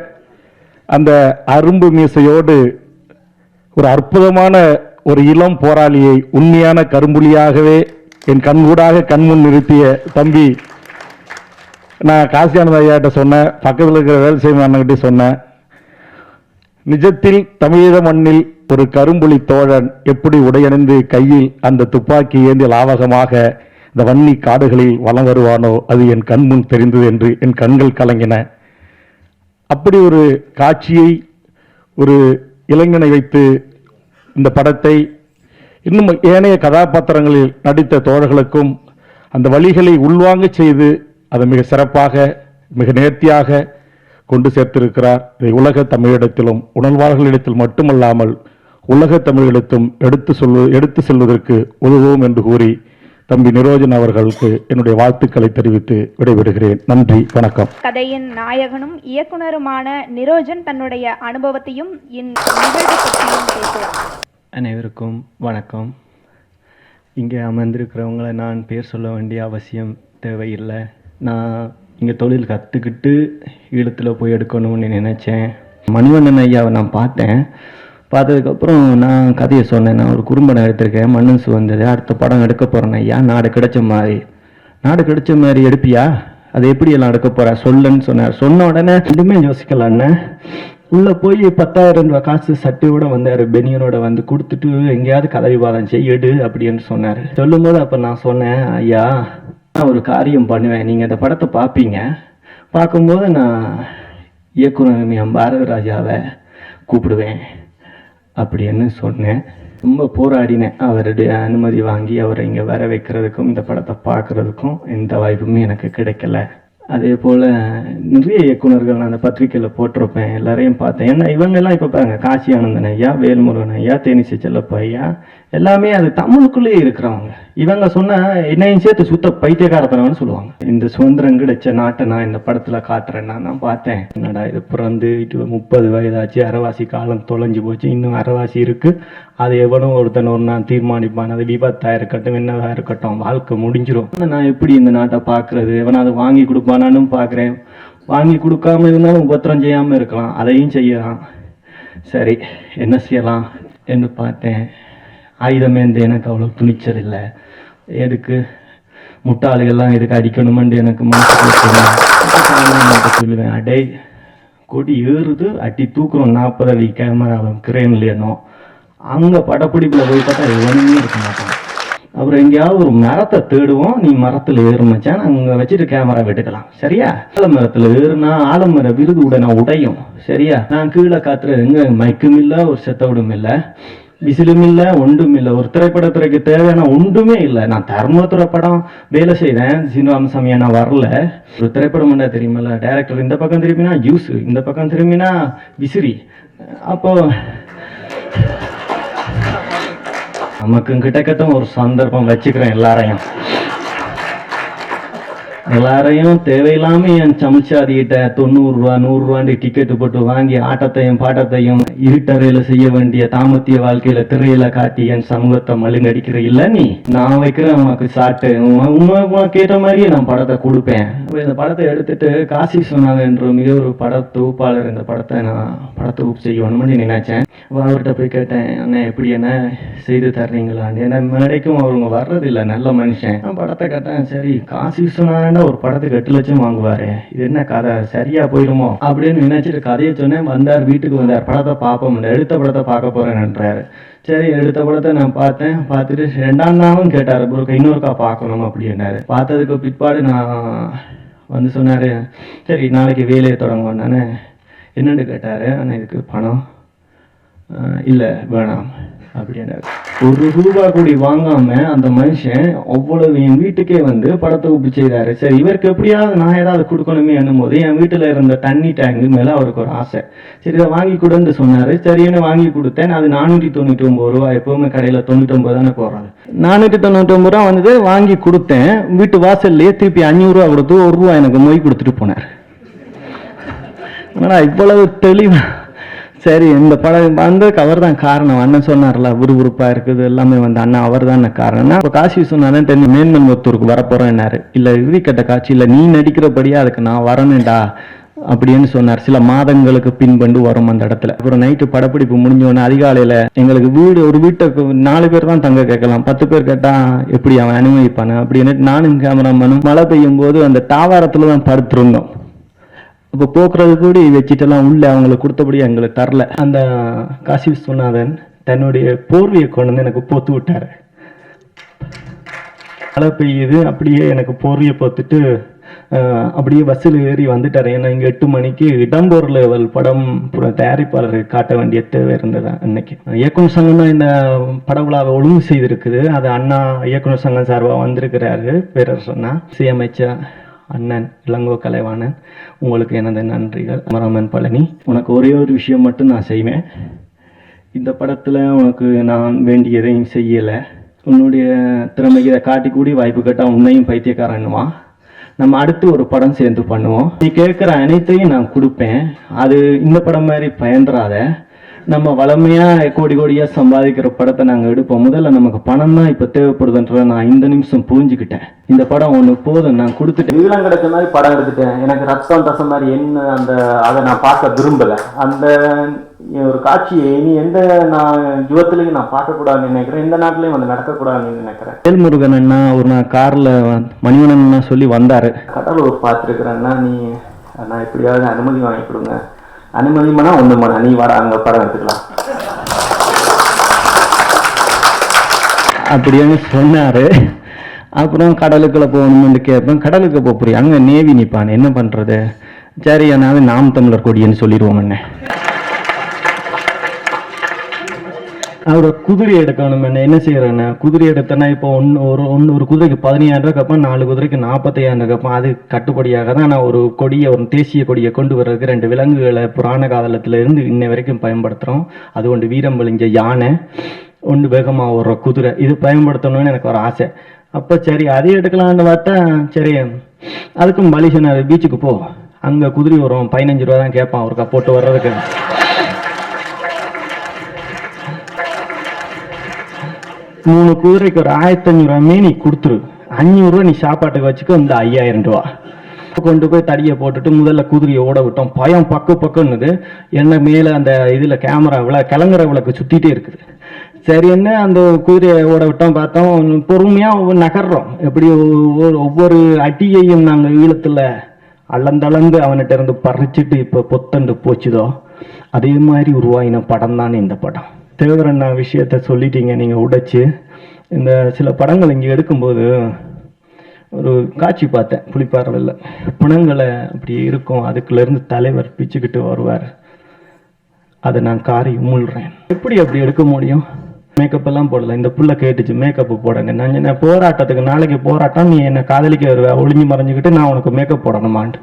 அந்த அரும்பு மீசையோடு ஒரு அற்புதமான ஒரு இளம் போராளியை உண்மையான கரும்புலியாகவே என் கண்கூடாக கண்முன் நிறுத்திய தம்பி, நான் காசியானந்த ஐயாட்ட சொன்னேன், பக்கத்தில் இருக்கிற வேலை செய்யும் அண்ணன்கிட்ட சொன்னேன், நிஜத்தில் தமிழீழ மண்ணில் ஒரு கரும்புலி தோழன் எப்படி உடையணிந்து கையில் அந்த துப்பாக்கி ஏந்தி லாவகமாக இந்த வன்னி காடுகளில் வலம் வருவானோ அது என் கண்முன் தெரிந்தது என்று என் கண்கள் கலங்கின. அப்படி ஒரு காட்சியை ஒரு இளைஞனை வைத்து இந்த படத்தை இன்னும் ஏனைய கதாபாத்திரங்களில் நடித்த தோழர்களுக்கும் அந்த வழிகளை உள்வாங்க செய்து அதை மிக சிறப்பாக, மிக நேர்த்தியாக கொண்டு சேர்த்திருக்கிறார். இதை உலக தமிழிடத்திலும் உணர்வாளர்களிடத்தில் மட்டுமல்லாமல் உலக தமிழிடத்தும் எடுத்து செல்வதற்கு உதவும் என்று கூறி தம்பி நிரோஜன் அவர்களுக்கு என்னுடைய வாழ்த்துக்களை தெரிவித்து விடைபெறுகிறேன். நன்றி, வணக்கம். கதையின் நாயகனும் இயக்குனருமான நிரோஜன் தன்னுடைய அனுபவத்தையும் இந்நிகழ்வு பற்றியும் பேசுவார். அனைவருக்கும் வணக்கம். இங்கே அமர்ந்திருக்கிறவங்களை நான் பேர் சொல்ல வேண்டிய அவசியம் தேவையில்லை. நான் இங்கே தொழில் கற்றுக்கிட்டு ஈழத்தில் போய் எடுக்கணும்னு நினச்சேன். மணிவண்ணன் ஐயாவை நான் பார்த்ததுக்கப்புறம் நான் கதையை சொன்னேன். நான் ஒரு குறும்படம் எடுத்திருக்கேன், மண்ணும் சுவந்தது, அடுத்த படம் எடுக்க போகிறேன் ஐயா, நாடு கிடைச்ச மாதிரி எடுப்பியா, அதை எப்படி எல்லாம் எடுக்க போகிற சொல்லுன்னு சொன்னார். சொன்ன உடனே ரெண்டுமே யோசிக்கலான்னு உள்ளே போய் 10,000 ரூபா காசு சட்டையோட வந்தார், பெனியனோட வந்து கொடுத்துட்டு எங்கேயாவது கதை விவாதம் செய்யடு அப்படின்னு சொன்னார். சொல்லும்போது அப்போ நான் சொன்னேன், ஐயா நான் ஒரு காரியம் பண்ணுவேன், நீங்கள் இந்த படத்தை பார்ப்பீங்க, பார்க்கும்போது நான் இயக்குனர் பாரதி ராஜாவை கூப்பிடுவேன் அப்படின்னு சொன்னேன். ரொம்ப போராடினேன். அவருடைய அனுமதி வாங்கி அவரை இங்கே வர வைக்கிறதுக்கும் இந்த படத்தை பார்க்குறதுக்கும் எந்த வாய்ப்புமே எனக்கு கிடைக்கல. அதே போல் நிறைய இயக்குனர்கள் நான் அந்த பத்திரிக்கையில் போட்டிருப்பேன், எல்லாரையும் பார்த்தேன். ஏன்னா இவங்கெல்லாம் இப்போ பாருங்க, காசி ஆனந்தன் ஐயா, வேல்முருகன் ஐயா, தேனிசை செல்லப்பா ஐயா, எல்லாமே அது தமிழுக்குள்ளேயே இருக்கிறவங்க. இவங்க சொன்னால் என்னையும் சேர்த்து சுத்த பைத்தியக்காரத்தனம்னு சொல்லுவாங்க. இந்த சுதந்திரம் கிடைச்ச நாட்டை நான் இந்த படத்தில் காட்டுறேன்னா நான் பார்த்தேன், என்னடா இது பிறந்து 30 வயதாச்சு, அரைவாசி காலம் தொலைஞ்சு போச்சு, இன்னும் அரைவாசி இருக்குது. அது எவனும் ஒருத்தன் ஒரு நான் தீர்மானிப்பான், அது விபத்தாக இருக்கட்டும் என்னதாக இருக்கட்டும், வாழ்க்கை முடிஞ்சிடும். நான் எப்படி இந்த நாட்டை பார்க்குறது, எவனை அதை வாங்கி கொடுப்பானான்னு பார்க்குறேன். வாங்கி கொடுக்காம இருந்தாலும் உபத்திரம் செய்யாமல் இருக்கலாம், அதையும் செய்யலாம். சரி என்ன செய்யலாம் என்று பார்த்தேன். ஆயுதமேந்து எனக்கு அவ்வளோ துணிச்சல் இல்லை. எதுக்கு முட்டாளிகள்லாம் இதுக்கு அடிக்கணுமென்று எனக்கு மனசுக்கு சொல்லுவேன். அடே கொடி ஏறுது அட்டி தூக்குறோம் 40 அடி கேமராவை கிரேன்லேனோ அங்கே படப்பிடிப்பில் போய் பார்த்தா ஒன்றுமே இருக்க மாட்டோம். அப்புறம் எங்கேயாவது ஒரு மரத்தை தேடுவோம், நீ மரத்தில் ஏறுமச்சான் அங்கே வச்சுட்டு கேமரா வெட்டுக்கலாம் சரியா. ஆலமரத்தில் ஏறுனா ஆலமர விருது உடனே உடையும் சரியா. நான் கீழே காத்துறது எங்கே மைக்கும் இல்லை, ஒரு செத்தவிடும் இல்லை, விசிலும் இல்லை, ஒன்றும் இல்லை. ஒரு திரைப்படத்துறைக்கு தேவையான ஒன்றுமே இல்லை. நான் தர்மத்துறை படம் வேலை செய்கிறேன், சீனிவாசமியா நான் வரல. ஒரு திரைப்படம் என்ன தெரியுமில்ல, டைரக்டர் இந்த பக்கம் திரும்பினா ஜூஸு, இந்த பக்கம் திரும்பினா விசிறி. அப்போ நமக்கு கிட்டத்தட்ட ஒரு சந்தர்ப்பம் வச்சுக்கிறேன் எல்லாரையும் தேவையில்லாம என் சமைச்சாதிகிட்ட 90 ரூபா 100 ரூபாண்டி டிக்கெட்டு போட்டு வாங்கி ஆட்டத்தையும் பாட்டத்தையும் இருட்டறையில செய்ய வேண்டிய தாமத்திய வாழ்க்கையில திரையில காட்டி என் சமூகத்தை மழுங்கடிக்கிற இல்ல நீ. நான் வைக்கிறேன் உனக்கு சாட்டு, கேட்ட மாதிரியே நான் படத்தை கொடுப்பேன். இந்த படத்தை எடுத்துட்டு காசி விஸ்வநாதன் என்ற மிக ஒரு பட தொகுப்பாளர் இந்த படத்தை நான் படத்தொகுப்பு செய்யணும்னு நினைச்சேன். அவர்கிட்ட போய் கேட்டேன், அண்ணா எப்படி என்ன செய்து தர்றீங்களான்னு. ஏன்னா மேடைக்கும் அவங்க வர்றதில்லை, நல்ல மனுஷன். நான் படத்தை கேட்டேன், சரி காசி விஸ்வநாதன் ஒரு படத்துக்கு 8 லட்சம் வாங்குவாரு, இது என்ன கதை சரியா போயிடுமோ அப்படின்னு நினைச்சிட்டு கதையை சொன்னேன். வந்தார், வீட்டுக்கு வந்தார், படத்தை பார்ப்போம், எடுத்த படத்தை பார்க்க போறேன்ன்றாரு. சரி எடுத்த படத்தை நான் பார்த்தேன். பார்த்துட்டு 2ஆம் நாளும் கேட்டார், இன்னொருக்கா பார்க்கணும் அப்படின்னாரு. பார்த்ததுக்கு பிற்பாடு நான் வந்து சொன்னாரு, சரி நாளைக்கு வேலையை தொடங்குவோம். நானே என்னன்னு கேட்டாரு. ஆனால் இதுக்கு பணம் இல்லை வேணாம் அப்படின்னாரு. 1 ரூபா கூடி வாங்காம அந்த மனுஷன் அவ்வளவு என் வீட்டுக்கே வந்து படத்தொகுப்பு செய்தாரு. சரி இவருக்கு எப்படியாவது நான் ஏதாவது கொடுக்கணுமே என்னும் போது என் வீட்டுல இருந்த தண்ணி டேங்கு மேல அவருக்கு ஒரு ஆசை. சரி இதை வாங்கி கொடுன்னு சொன்னாரு. சரின்னு வாங்கி கொடுத்தேன். அது 499 ரூபா. எப்பவுமே கடையில 99 தானே போடுறாங்க. 499 ரூபா வந்து வாங்கி கொடுத்தேன். வீட்டு வாசல்லையே திருப்பி 500 ரூபா கொடுத்து 1 ரூபா எனக்கு மொய் கொடுத்துட்டு போனார். ஆனா இவ்வளவு தெளிவா சரி இந்த படம் வந்ததுக்கு அவர் தான் காரணம். அண்ணன் சொன்னார்ல விறுவிறுப்பாக இருக்குது எல்லாமே வந்து அண்ணா அவர் தான் காரணம். இப்போ காசி சொன்னாதான் தெரிஞ்சு மேன்மன்முத்தூருக்கு வரப்போறேன்னாரு. இல்லை இறுதிக்கட்ட காட்சியில் நீ நடிக்கிறபடியா அதுக்கு நான் வரணும்டா அப்படின்னு சொன்னார். சில மாதங்களுக்கு பின்பண்டு வரும் அந்த இடத்துல. அப்புறம் நைட்டு படப்பிடிப்பு முடிஞ்சோடனே அதிகாலையில் எங்களுக்கு ஒரு வீட்டுக்கு 4 பேர் தான் தங்க கேட்கலாம், 10 பேர் கேட்டால் எப்படி அவன் அனுமதிப்பானு அப்படின்னு நானும் கேமராமேனும் மழை பெய்யும் போது அந்த தாவாரத்தில் தான் படுத்திருந்தோம். இப்போ போக்குறது கூட வச்சுட்டெல்லாம் உள்ள அவங்களுக்கு கொடுத்தபடி எங்களுக்கு தரல. அந்த காசி விஸ்வநாதன் தன்னுடைய போர்வையை கொண்டு வந்து எனக்கு போத்து விட்டார். மழை பெய்யுது, அப்படியே எனக்கு போர்வையை போத்துட்டு அப்படியே பஸ்ஸில் ஏறி வந்துட்டார். ஏன்னா இங்கே 8 மணிக்கு இடம்பொரு லெவல் படம் தயாரிப்பாளர் காட்ட வேண்டிய தேவை இருந்தது. அன்னைக்கு இயக்குனர் சங்கம் தான் இந்த பட விழாவை ஒழுங்கு செய்திருக்குது. அது அண்ணா இயக்குனர் சங்கம் சார்பாக வந்திருக்கிறாரு. பேரரசண்ணா, இசையமைச்சர் அண்ணன் இளங்கோ கலைவாணன், உங்களுக்கு எனது நன்றிகள். மரமன் பழனி, உனக்கு ஒரே ஒரு விஷயம் மட்டும் நான் செய்வேன். இந்த படத்தில் உனக்கு நான் வேண்டியதையும் செய்யலை. உன்னுடைய திறமையை காட்டி கூடி வாய்ப்பு கேட்டால் உன்னையும் பைத்தியக்காரன்னுவான். நம்ம அடுத்து ஒரு படம் சேர்ந்து பண்ணுவோம். நீ கேட்குற அனைத்தையும் நான் கொடுப்பேன். அது இந்த படம் மாதிரி பயந்துராத. நம்ம வளமையாக கோடி கோடியாக சம்பாதிக்கிற படத்தை நாங்கள் எடுப்போம். முதல்ல நமக்கு பணம் தான் இப்போ தேவைப்படுதுன்றத நான் இந்த நிமிஷம் புரிஞ்சுக்கிட்டேன். இந்த படம் ஒன்று போதும், நான் கொடுத்துட்டேன். இதெல்லாம் கிடைச்ச மாதிரி படம் எடுத்துட்டேன். எனக்கு ரத்தம் தசம் மாதிரி என்ன அதை நான் பார்க்க விரும்பலை. அந்த ஒரு காட்சியை இனி எந்த யுகத்திலையும் நான் பார்க்கக்கூடாதுன்னு நினைக்கிறேன். இந்த நாட்டிலையும் வந்து நடக்கக்கூடாதுன்னு நினைக்கிறேன். வேல்முருகன் அண்ணா ஒரு நான் காரில் மணிவண்ணன் சொல்லி வந்தார். கடலூர் பார்த்துருக்குறேன்னா நீ நான் எப்படியாவது அனுமதி வாங்கி கொடுங்க. அனுமதி பண்ணா ஒன்று பண்ண நீ வர அங்கே படம் எடுத்துக்கலாம் அப்படின்னு சொன்னார். அப்புறம் கடலுக்குள்ளே போகணும்னு கேட்பேன். கடலுக்கு போறியா, அங்கே நேவி நிற்பான், என்ன பண்ணுறது? சரி அதனால நாம் தமிழர் கொடின்னு சொல்லிடுவோம். என்ன அவரை குதிரை எடுக்கணும். என்ன செய்யறேன்னா குதிரை எடுத்தேன்னா இப்போ ஒரு குதிரைக்கு 15,000 ரூபா கேட்பேன், 4 குதிரைக்கு 45,000 கேட்பேன். அது கட்டுப்படியாக தான் நான் ஒரு கொடியை, ஒரு தேசிய கொடியை கொண்டு வர்றதுக்கு 2 விலங்குகளை புராண காலத்துல இருந்து இன்னை வரைக்கும் பயன்படுத்துகிறோம். அது ஒன்று வீரம் விழிஞ்ச யானை, ஒன்று வேகமாக ஒரு குதிரை. இது பயன்படுத்தணும்னு எனக்கு ஒரு ஆசை. அப்போ சரி அதே எடுக்கலான்னு பார்த்தா சரி அதுக்கும் பலி சொன்னார், பீச்சுக்கு போ, அங்கே குதிரை வரும் 15 ரூபா தான் கேட்பான் அவருக்கா போட்டு வர்றதுக்கு. மூணு குதிரைக்கு ஒரு 1500 ரூபாயுமே நீ கொடுத்துரு. 500 ரூபா நீ சாப்பாட்டுக்கு வச்சுக்கோ, இந்த 5000 ரூபா கொண்டு போய் தடியை போட்டுட்டு முதல்ல குதிரையை ஓட விட்டோம். பயம் பக்குன்னுது. என்ன மேலே அந்த இதில் கேமரா கிளங்குற விளக்கு சுற்றிட்டே இருக்குது. சரின்னு அந்த குதிரையை ஓட விட்டோம், பார்த்தோம். பொறுமையாக நகர்றோம். எப்படி ஒவ்வொரு அடியையும் நாங்கள் ஈழத்தில் அளந்தளந்து அவன்கிட்ட இருந்து பறிச்சுட்டு இப்போ பொத்தண்டு போச்சுதோ அதே மாதிரி உருவாயின படம் தானே இந்த படம். தேவரண்ணா விஷயத்த சொல்லிட்டீங்க நீங்கள் உடைச்சு. இந்த சில படங்கள் இங்கே எடுக்கும்போது ஒரு காட்சி பார்த்தேன் புலிப்பாறையில். பிணங்களை அப்படி இருக்கும், அதுக்குள்ளேருந்து தலைவர் பிச்சுக்கிட்டு வருவார். அதை நான் காரி உமிழ்றேன். எப்படி அப்படி எடுக்க முடியும்? மேக்கப் எல்லாம் போடல. இந்த புள்ள கேட்டுச்சு மேக்கப் போடுங்க. நான் என்ன போராட்டத்துக்கு நாளைக்கு போராட்டம், நீ என்ன காதலிக்க வருவ, ஒளிஞ்சு மறைஞ்சுக்கிட்டு நான் உனக்கு மேக்கப் போடணுமான்ட்டு.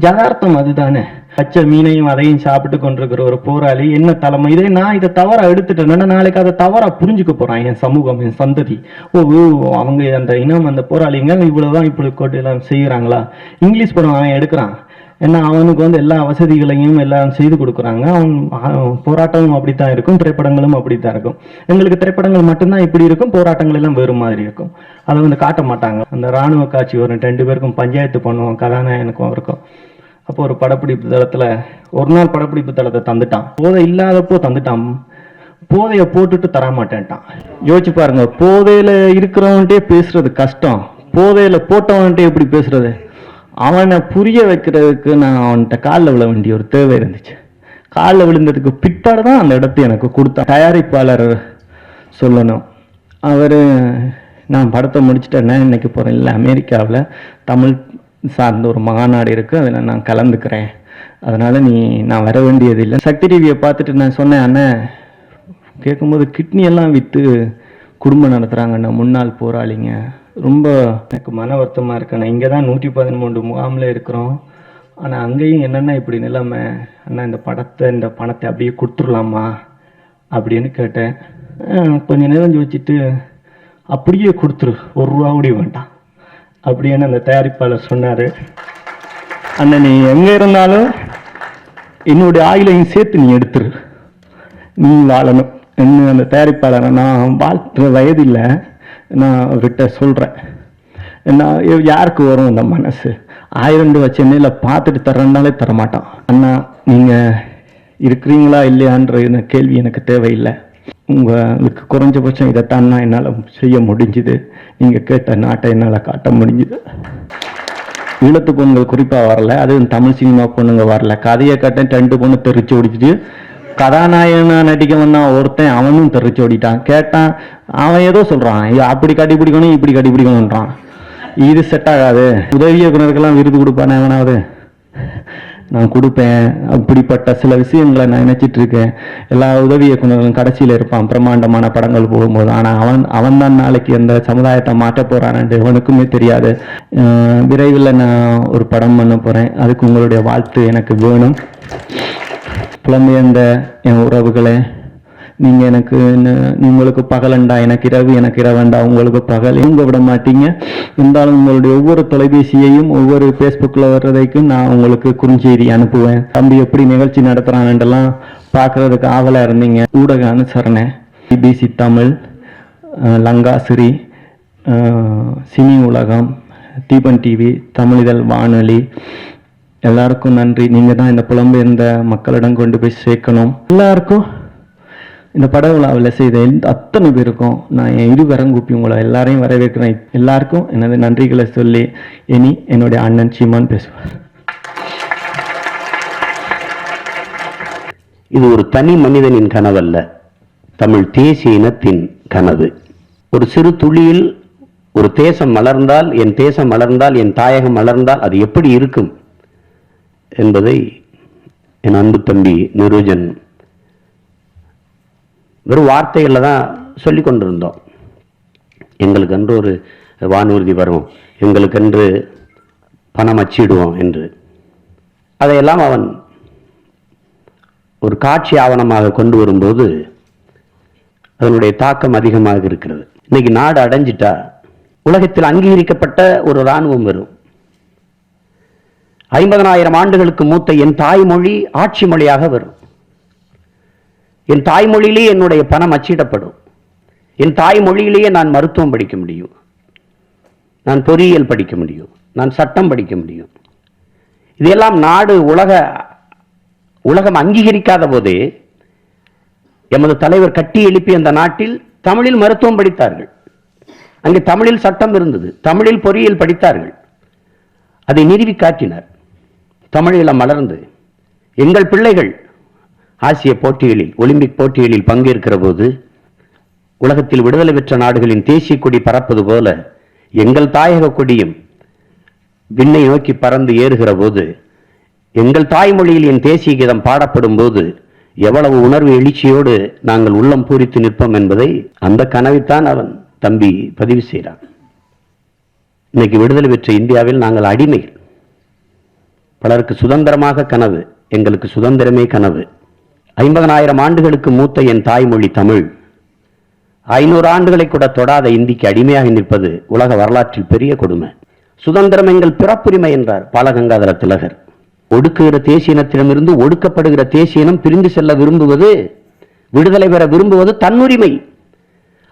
யதார்த்தம் அதுதானே. பச்சை மீனையும் அதையும் சாப்பிட்டு கொண்டிருக்கிற ஒரு போராளி என்ன தலைமை. இதை தவறா எடுத்துட்டேன்னா நாளைக்கு அதை தவறா புரிஞ்சுக்க போறான் என் சமூகம், என் சந்ததி. அவங்க அந்த இனம், அந்த போராளிங்க இவ்வளவுதான் இப்படி கோட்டு எல்லாம் செய்யறாங்களா. இங்கிலீஷ் படம் அவன் எடுக்கிறான், ஏன்னா அவனுக்கு எல்லா வசதிகளையும் எல்லாம் செய்து கொடுக்குறாங்க. அவன் போராட்டமும் அப்படித்தான் இருக்கும், திரைப்படங்களும் அப்படித்தான் இருக்கும். எங்களுக்கு திரைப்படங்கள் மட்டும்தான் இப்படி இருக்கும், போராட்டங்கள் எல்லாம் வேறு மாதிரி இருக்கும். அதை காட்ட மாட்டாங்க. அந்த இராணுவ காட்சி வரும், 2 பேருக்கும் பஞ்சாயத்து பண்ணுவோம், கதாநாயகனுக்கும் இருக்கும். அப்போ ஒரு படப்பிடிப்பு தளத்தில் ஒரு நாள் படப்பிடிப்பு தளத்தை தந்துட்டான். போதை இல்லாதப்போ தந்துட்டான், போதையை போட்டுட்டு தரமாட்டேன்ட்டான். யோசிச்சு பாருங்க, போதையில இருக்கிறவன்ட்டே பேசுறது கஷ்டம், போதையில போட்டவன்ட்டே எப்படி பேசுறது? அவனை புரிய வைக்கிறதுக்கு நான் அவன்கிட்ட காலில் விழ வேண்டிய ஒரு தேவை இருந்துச்சு. காலில் விழுந்ததுக்கு பிற்பாடு தான் அந்த இடத்தை எனக்கு கொடுத்தான். தயாரிப்பாளர் சொல்லணும், அவர் நான் படத்தை முடிச்சுட்டேன்னா இன்னைக்கு போகிறேன், இல்லை அமெரிக்காவில் தமிழ் சார்ந்த ஒரு மாநாடு இருக்குது, அதில் நான் கலந்துக்கிறேன், அதனால் நான் வர வேண்டியதில்லை. சக்தி டிவியை பார்த்துட்டு நான் சொன்னேன், அண்ணன் கேட்கும்போது கிட்னி எல்லாம் விற்று குடும்பம் நடத்துகிறாங்கண்ணா முன்னாள் போராளிங்க, ரொம்ப எனக்கு மன வருத்தமாக இருக்குண்ணா. இங்கே தான் 113 முகாமில் இருக்கிறோம், ஆனால் அங்கேயும் என்னென்னா இப்படி நிலைமை அண்ணா, இந்த பணத்தை அப்படியே கொடுத்துடலாமா அப்படின்னு கேட்டேன். கொஞ்சம் நேரம் வச்சுட்டு அப்படியே கொடுத்துரு, ₹1 கூட வேண்டாம் அப்படின்னு அந்த தயாரிப்பாளர் சொன்னார். அண்ணன் நீ எங்கே இருந்தாலும் என்னுடைய ஆயிலையும் சேர்த்து நீ எடுத்துரு, நீ வாழணும் என்ன. அந்த தயாரிப்பாளரை நான் வாழ்த்துற வயதில்லை, நான் அவர்கிட்ட சொல்கிறேன். நான் யாருக்கு வரும் அந்த மனசு? 1000 ரூபா சென்னையில் பார்த்துட்டு தர்றதுனாலே தரமாட்டான். அண்ணா நீங்கள் இருக்கிறீங்களா இல்லையான்ற இந்த கேள்வி எனக்கு தேவையில்லை. உங்களுக்கு குறைஞ்சபட்சம் இதைத்தான் என்னால் செய்ய முடிஞ்சுது, நீங்கள் கேட்ட நாட்டை என்னால் காட்ட முடிஞ்சுது. ஈழத்து பொண்ணுங்கள் குறிப்பாக வரல, அது தமிழ் சினிமா பொண்ணுங்க வரல. கதையை கட்டேன், 2 பொண்ணு தெரிச்சு ஓடிச்சுட்டு கதாநாயகனா நடிக்க வந்தான் ஒருத்தன், அவனும் தெரிச்சு ஓடிட்டான். கேட்டான், அவன் ஏதோ சொல்கிறான், அப்படி கட்டி பிடிக்கணும் இப்படி கட்டி பிடிக்கணுன்றான். இது செட் ஆகாது. உதவி இயக்குனருக்கெல்லாம் விருது கொடுப்பானே எவனாவது? நான் கொடுப்பேன். அப்படிப்பட்ட சில விஷயங்களை நான் நினைச்சிட்டு இருக்கேன். எல்லா உதவி இயக்குனர்களும் கடைசியில் இருப்பான் பிரம்மாண்டமான படங்கள் போகும்போது. ஆனால் அவன் தான் நாளைக்கு அந்த சமுதாயத்தை மாற்ற போறான்னு அவனுக்குமே தெரியாது. விரைவில் நான் ஒரு படம் பண்ண போகிறேன், அதுக்கு உங்களுடைய வாழ்த்து எனக்கு வேணும். புலம்பெயர்ந்த என் உறவுகளே, நீங்கள் எனக்கு உங்களுக்கு பகலண்டா, எனக்கு இரவு, எனக்கு இரவண்டா, உங்களுக்கு பகல் இவங்க விட மாட்டீங்க. இருந்தாலும் உங்களுடைய ஒவ்வொரு தொலைபேசியையும் ஒவ்வொரு ஃபேஸ்புக்கில் வர்றதைக்கும் நான் உங்களுக்கு குறுஞ்செய்தி அனுப்புவேன். தம்பி எப்படி நிகழ்ச்சி நடத்துகிறான்ன்றெல்லாம் பார்க்குறதுக்கு ஆவலாக இருந்தீங்க. ஊடக அனுசரணை, பிபிசி தமிழ், லங்காசிரி, சினி உலகம், தீபன் டிவி, தமிழிதழ் வானொலி, எல்லாருக்கும் நன்றி. நீங்கள் தான் இந்த புலம்பெயர்ந்த மக்களிடம் கொண்டு போய் சேர்க்கணும். எல்லாருக்கும் இந்த பட விழாவில் செய்த அத்தனை பேருக்கும் நான் என் இருகரங்கூப்பி உங்களை எல்லாரையும் வரவேற்கிறேன். எல்லாருக்கும் எனது நன்றிகளை சொல்லி இனி என்னுடைய அண்ணன் சீமான் பேசுவார். இது ஒரு தனி மனிதனின் கனவல்ல, தமிழ் தேசிய இனத்தின் கனவு. ஒரு சிறு துளியில் ஒரு தேசம் மலர்ந்தால், என் தேசம் மலர்ந்தால், என் தாயகம் மலர்ந்தால் அது எப்படி இருக்கும் என்பதை என் அன்பு தம்பி நிரோஜன் வெறும் வார்த்தைகளில் தான் சொல்லி கொண்டிருந்தோம். எங்களுக்கென்று ஒரு வானூர்தி வரும், எங்களுக்கென்று பணம் அச்சிடுவோம் என்று. அதையெல்லாம் அவன் ஒரு காட்சி ஆவணமாக கொண்டு வரும்போது அதனுடைய தாக்கம் அதிகமாக இருக்கிறது. இன்னைக்கு நாடு அடைஞ்சிட்டா உலகத்தில் அங்கீகரிக்கப்பட்ட ஒரு இராணுவம் வரும். 50,000 ஆண்டுகளுக்கு மூத்த என் தாய்மொழி ஆட்சி மொழியாக வரும். என் தாய்மொழியிலேயே என்னுடைய பணம் அச்சிடப்படும். என் தாய்மொழியிலேயே நான் மருத்துவம் படிக்க முடியும், நான் பொறியியல் படிக்க முடியும், நான் சட்டம் படிக்க முடியும். இதையெல்லாம் நாடு உலகம் அங்கீகரிக்காத போதே எமது தலைவர் கட்டி எழுப்பிய அந்த நாட்டில் தமிழில் மருத்துவம் படித்தார்கள். அங்கே தமிழில் சட்டம் இருந்தது, தமிழில் பொறியியல் படித்தார்கள். அதை நிறுவி காட்டினார். தமிழீழம் மலர்ந்து எங்கள் பிள்ளைகள் ஆசிய போட்டிகளில், ஒலிம்பிக் போட்டிகளில் பங்கேற்கிற போது உலகத்தில் விடுதலை பெற்ற நாடுகளின் தேசிய கொடி பறப்பது போல எங்கள் தாயக கொடியும் விண்ணை நோக்கி பறந்து ஏறுகிற போது, எங்கள் தாய்மொழியில் என் தேசிய கீதம் பாடப்படும் போது எவ்வளவு உணர்வு எழுச்சியோடு நாங்கள் உள்ளம் பூரித்து நிற்போம் என்பதை அந்த கனவைத்தான் அவன் தம்பி பதிவு செய்கிறான். இன்னைக்கு விடுதலை பெற்ற இந்தியாவில் நாங்கள் அடிமைகள். பலருக்கு சுதந்திரமாக கனவு, எங்களுக்கு சுதந்திரமே கனவு. 50,000 ஆண்டுகளுக்கு மூத்த என் தாய்மொழி தமிழ் 500 ஆண்டுகளை கூட தொடாத இந்திக்கு அடிமையாக நிற்பது உலக வரலாற்றில் பெரிய கொடுமை. சுதந்திரம் எங்கள் பிறப்புரிமை என்றார் பாலகங்காதர திலகர். ஒடுக்குகிற தேசியனத்திடமிருந்து ஒடுக்கப்படுகிற தேசியனம் பிரிந்து செல்ல விரும்புவது, விடுதலை பெற விரும்புவது தன்னுரிமை.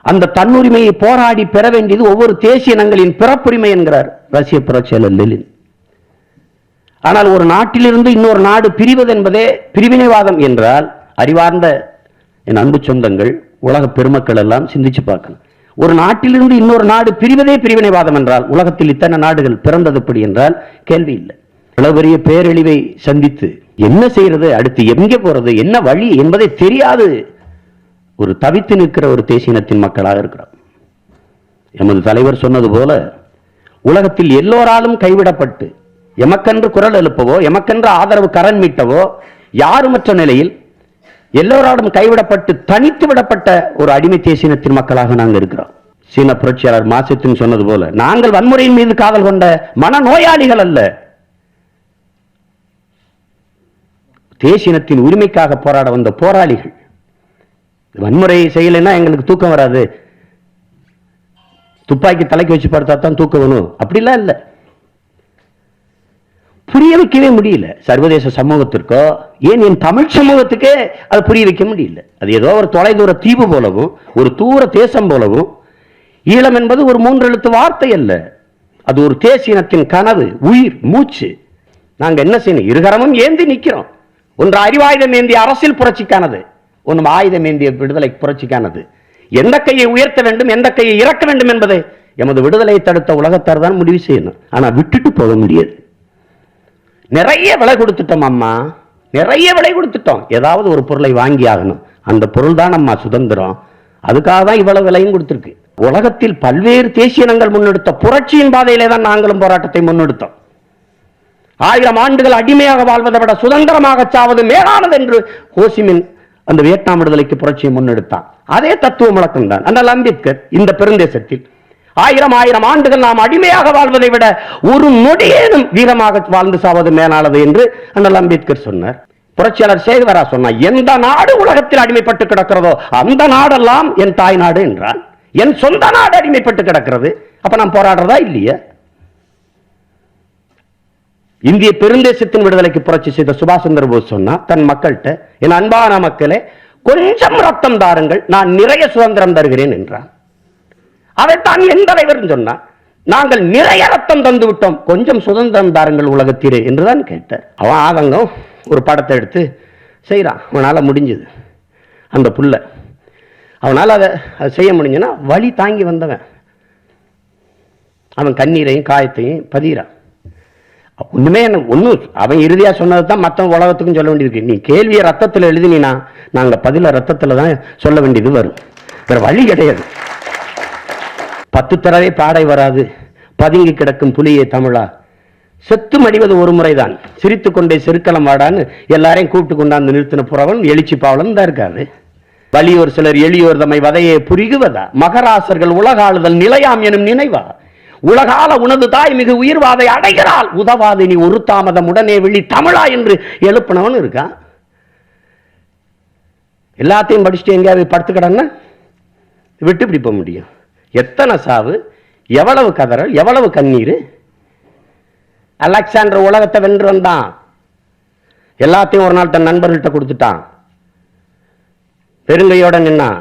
அந்த தன்னுரிமையை போராடி பெற வேண்டியது ஒவ்வொரு தேசியனங்களின் பிறப்புரிமை என்கிறார் ரஷ்ய புரட்சியாளர் லெனின். ஆனால் ஒரு நாட்டிலிருந்து இன்னொரு நாடு பிரிவது என்பதே பிரிவினைவாதம் என்றால், அறிவார்ந்த என் அன்பு சொந்தங்கள், உலக பெருமக்கள் எல்லாம் சிந்திச்சு பார்க்கணும். ஒரு நாட்டிலிருந்து இன்னொரு நாடு பிரிவதே பிரிவினைவாதம் என்றால், உலகத்தில் இத்தனை நாடுகள் பிறந்தது எப்படி என்றால் கேள்வி இல்லை. இவ்வளவு பெரிய பேரழிவை சந்தித்து என்ன செய்யறது, அடுத்து எங்கே போறது, என்ன வழி என்பதை தெரியாது ஒரு தவித்து நிற்கிற ஒரு தேசியனத்தின் மக்களாக இருக்கிறோம். எமது தலைவர் சொன்னது போல, உலகத்தில் எல்லோராலும் கைவிடப்பட்டு எமக்கென்று குரல் எழுப்பவோ, எமக்கென்று ஆதரவு கரண் மீட்டவோ யாருமற்ற நிலையில் எல்லோராலும் கைவிடப்பட்டு தனித்து விடப்பட்ட ஒரு அடிமை தேசியனத்தின் மக்களாக நாங்கள் இருக்கிறோம். சீன புரட்சியாளர் மாசத்தின் சொன்னது போல, நாங்கள் வன்முறையின் மீது காதல் கொண்ட மனநோயாளிகள் அல்ல, தேசியனத்தின் உரிமைக்காக போராட வந்த போராளிகள். வன்முறை செய்யலைன்னா எங்களுக்கு தூக்கம் வராது, துப்பாக்கி தலைக்கு வச்சு படுத்தா தான் தூக்கம் வேணும் அப்படிலாம் இல்லை. புரிய வைக்கவே முடியல சர்வதேச சமூகத்திற்கோ, ஏன் என் தமிழ் சமூகத்துக்கே அது புரிய வைக்க முடியல. அது ஏதோ ஒரு தொலைதூர தீவு போலவும், ஒரு தூர தேசம் போலவும். ஈழம் என்பது ஒரு 3 எழுத்து வார்த்தை அல்ல, அது ஒரு தேசியனத்தின் கனவு, உயிர், மூச்சு. நாங்க என்ன செய்யணும், இருகரமும் ஏந்தி நிற்கிறோம். ஒன்று அறிவாயுதம் ஏந்திய அரசியல் புரட்சிக்கானது, ஒன்றும் ஆயுதம் ஏந்திய விடுதலை புரட்சிக்கானது. எந்த கையை உயர்த்த வேண்டும், எந்த கையை இறக்க வேண்டும் என்பதை எமது விடுதலையை தடுத்த உலகத்தார் தான் முடிவு செய்யணும். ஆனா விட்டுட்டு போக முடியாது. நிறைய விலை கொடுத்துட்டோம் அம்மா, நிறைய விலை கொடுத்துட்டோம். ஏதாவது ஒரு பொருளை வாங்கி ஆகணும், அந்த பொருள் தான் அம்மா சுதந்திரம். அதுக்காக தான் இவ்வளவு விலையும் கொடுத்திருக்கு. உலகத்தில் பல்வேறு தேசியனங்கள் முன்னெடுத்த புரட்சியின் பாதையிலே தான் நாங்களும் போராட்டத்தை முன்னெடுத்தோம். 1000 ஆண்டுகள் அடிமையாக வாழ்வதை விட சுதந்திரமாக சாவது மேலானது என்று ஹோசிமின் அந்த வியட்நாம் விடுதலைக்கு புரட்சியை முன்னெடுத்தான். அதே தத்துவ முழக்கம் தான் அண்ணல் அம்பேத்கர் இந்த பெருந்தேசத்தில் 1000 ஆண்டுகள் நாம் அடிமையாக வாழ்வதை விட ஒரு நொடியேனும் வீரமாக வாழ்ந்து சாவது மேலானது என்று அண்ணல் அம்பேத்கர் சொன்னார். புரட்சியாளர் சேகவரா சொன்னார், எந்த நாடு உலகத்தில் அடிமைப்பட்டு கிடக்கிறதோ அந்த நாடெல்லாம் என் தாய் நாடு என்றான். என் சொந்த நாடு அடிமைப்பட்டு கிடக்கிறது, அப்ப நாம் போராடுறதா இல்லையா? இந்திய பெருந்தேசத்தின் விடுதலைக்கு புரட்சி செய்த சுபாஷ் சந்திர போஸ் சொன்னா தன் மக்கள்கிட்ட, என் அன்பான மக்களே கொஞ்சம் ரத்தம் தாருங்கள், நான் நிறைய சுதந்திரம் தருகிறேன் என்றான். அதைத்தான் என் தலைவர் சொன்னார், நாங்கள் நிறைய ரத்தம் தந்து விட்டோம், கொஞ்சம் சுதந்திரம் தாருங்கள் உலகத்திலே என்றுதான் கேட்டார். அவன் ஆதங்கம் ஒரு படத்தை எடுத்து செய்யறான். அவனால முடிஞ்சது அந்த புள்ள, அவனால் அதை செய்ய முடிஞ்சுன்னா வலி தாங்கி வந்தவன் அவன் கண்ணீரையும் காயத்தையும் பதிகிறான். ஒண்ணுமே ஒன்றும் அவன் இறுதியா சொன்னது தான் மற்ற உலகத்துக்கும் சொல்ல வேண்டியிருக்கு. நீ கேள்வியை ரத்தத்தில் எழுதினா நாங்கள் பதில ரத்தத்தில் தான் சொல்ல வேண்டியது வரும், வேற வழி கிடையாது. 10 தடவை பாடை வராது, பதுங்கி கிடக்கும் புலியே தமிழா, செத்து மடிவது ஒரு முறைதான், சிரித்து கொண்டே செருக்களம் வாடான்னு எல்லாரையும் கூப்பிட்டு கொண்டாந்து நிறுத்தின புறவன் எழுச்சி பாவலன் தான் இருக்காது. வலியோர் சிலர் எளியோர் தம்மை வதையே புரிகுவதா, மகராசர்கள் உலகாளுதல் நிலையாம் எனும் நினைவா, உலகால உனது தாய் மிகு உயிர்வாதை அடைகிறாள், உதவாது நீ ஒரு தாமதம் உடனே விழி தமிழா என்று எழுப்பினவன் இருக்கான். எல்லாத்தையும் படிச்சுட்டு எங்கேயாவது படுத்துக்கடன்னா விட்டு பிடிப்ப முடியும்? எத்தனை சாவு, எவ்வளவு கதறல், எவ்வளவு கண்ணீர். அலெக்சாண்டர் உலகத்தை வென்று வந்தான், எல்லாத்தையும் ஒரு நாள் தன் நண்பர்கள்ட்ட கொடுத்துட்டான், பெருங்கையோட நின்னான்.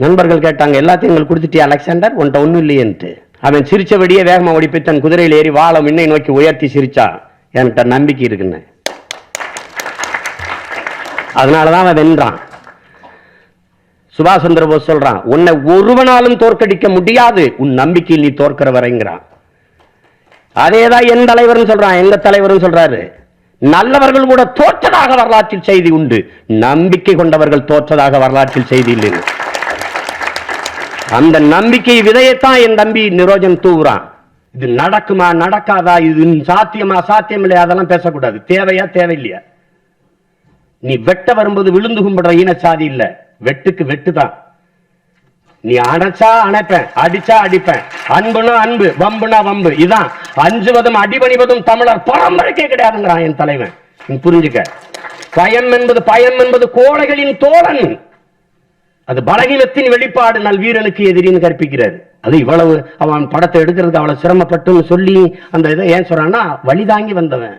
நண்பர்கள் கேட்டாங்க, எல்லாத்தையும் எங்களுக்கு கொடுத்துட்டியா அலெக்சாண்டர், உன்ட்ட ஒன்றும் இல்லையன்ட்டு. அவன் சிரிச்சபடியே வேகமாக ஓடி போய் தன் குதிரையில் ஏறி வாழை முன்னை நோக்கி உயர்த்தி சிரிச்சான். என்கிட்ட நம்பிக்கை இருக்குன்னு, அதனாலதான் அவன் வென்றான். சுபாஷ் சந்திர போஸ் சொல்றான், உன்னை ஒருவனாலும் தோற்கடிக்க முடியாது, உன் நம்பிக்கையில் நீ தோற்கிற வரைங்கிறான். அதேதான் என் தலைவரும் சொல்றான், எங்க தலைவரும் சொல்றாரு, நல்லவர்கள் கூட தோற்றதாக வரலாற்றில் செய்தி உண்டு, நம்பிக்கை கொண்டவர்கள் தோற்றதாக வரலாற்றில் செய்தி இல்லை. அந்த நம்பிக்கை விதையத்தான் என் தம்பி நிரோஜன் தூவுறான். இது நடக்குமா நடக்காதா, இது சாத்தியமா சாத்தியம் இல்லையா, அதெல்லாம் பேசக்கூடாது. தேவையா தேவையில்லையா? நீ வெட்ட வரும்போது விழுந்து கும்பிடுற ஈனச்சாதி இல்ல, வெட்டுக்கு வெட்டுதான். நீ அணைச்சா அணைப்பேன், அடிச்சா அடிப்பேன், அன்புனா அன்பு, வம்புனா வம்பு. இதான் அஞ்சுவதும் அடிபணிவதும் தமிழர் பரம்பரைக்கே கிடையாதுங்கிறான் என் தலைவன். நீ புரிஞ்சுக்க. பயம் என்பது கோழைகளின் தோழன், அது பலகீனத்தின் வெளிப்பாடு, நல் வீரனுக்கு எதிரின்னு கற்பிக்கிறார். அது இவ்வளவு அவன் படத்தை எடுக்கிறதுக்கு அவ்வளவு சிரமப்பட்டுன்னு சொல்லி அந்த இதை ஏன் சொல்றான்னா, வழி தாங்கி வந்தவன்.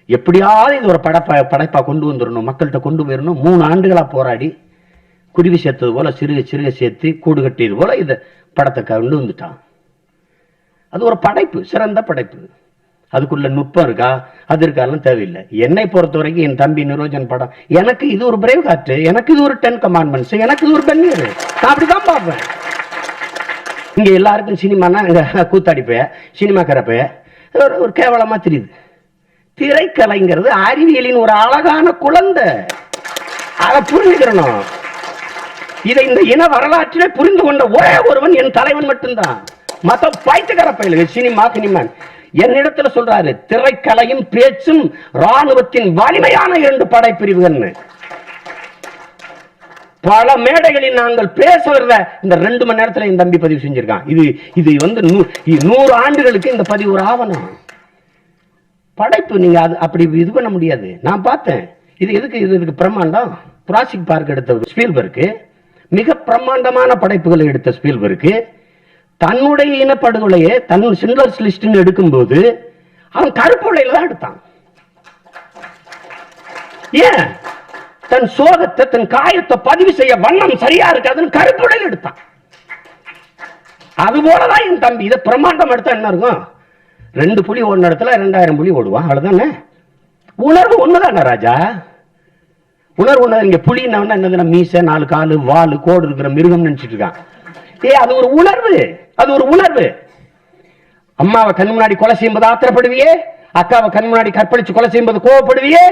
எப்படியாவது இது ஒரு படைப்பா கொண்டு வந்துடணும், மக்கள்கிட்ட கொண்டு போயிடணும். 3 ஆண்டுகளா போராடி குருவி சேர்த்தது போல சிறுக சிறுக சேர்த்து கூடு கட்டியது போல இந்த படத்தை கொண்டு வந்துட்டான். அது ஒரு படைப்பு, சிறந்த படைப்பு. அதுக்குள்ள நுட்பம் இருக்கா, அது இருக்காலும் தேவையில்லை. என்னை பொறுத்த வரைக்கும் என் தம்பி நிரோஜன் படம் எனக்கு இது ஒரு பிரேவ் காற்று, எனக்கு இது ஒரு 10 கமாண்ட்மெண்ட்ஸ், எனக்கு இது ஒரு பெண்ணீர். நான் அப்படிதான் பார்ப்பேன். இங்க எல்லாருக்கும் சினிமானா இங்க கூத்தாடிப்பைய சினிமாக்காரப்பைய ஒரு கேவலமா தெரியுது. திரைக்கலைங்கிறது அறிவியலின் ஒரு அழகான குழந்தை, அதை புரிஞ்சுக்கிறணும். இதை இந்த இன வரலாற்றிலே புரிந்து கொண்ட ஒரே ஒருவன் என் தலைவன் மட்டும்தான். மற்ற பைத்துக்கார பயில்கள் சினிமா கினிமான் என்னிடத்துல சொல்றாரு, திரைக்கலையும் பேச்சும் ராணுவத்தின் வலிமையான 2 படைப்பிரிவுகள். பல மேடைகளில் நாங்கள் பேசுறத இந்த 2 மணி நேரத்துல என் தம்பி பதிவு செஞ்சிருக்கான். இது வந்து 100 ஆண்டுகளுக்கு இந்த பதிவு ஒரு ஆவணம் படைப்பு. நீங்க அது அப்படி இது பண்ண முடியாது. நான் பார்த்தேன். இதுக்கு பிரம்மாண்டம். ஜுராசிக் பார்க் எடுத்த ஸ்பீல்பர்க், மிக பிரம்மாண்டமான படைப்புகளை எடுத்த ஸ்பீல்பர்க் தன்னுடைய இனப்படுகொலையை தன் சிண்ட்லர்ஸ் லிஸ்ட் எடுக்கும் போது அவன் கருப்புளையில தான் எடுத்தான். ஏன்? தன் சோகத்தை தன் காயத்தை பதிவு செய்ய வண்ணம் சரியா இருக்காதுன்னு கருப்புளையில எடுத்தான். அது போலதான் என் தம்பி இதை பிரம்மாண்டம் எடுத்தா என்ன இருக்கும்? 2 புலி ஓடின இடத்துல 2000 புலி ஓடுவான், அவ்வளவுதானே. உணர்வு ஒண்ணுதானே ராஜா, உணர்வு ஒண்ணு. இங்க புலின்னா என்னதுன்னா மீசை, 4 காலு, வாலு, கோடு இருக்கிற மிருகம் நினைச்சிட்டு இருக்கான். அது ஒரு உணர்வு, அது ஒரு உணர்வு. அம்மாவை கண் முன்னாடி கொலை செய்யும்போது ஆத்திரப்படுவியே, அக்காவை கண் முன்னாடி கற்பழிச்சு கொலை செய்யும்போது கோவப்படுவியே,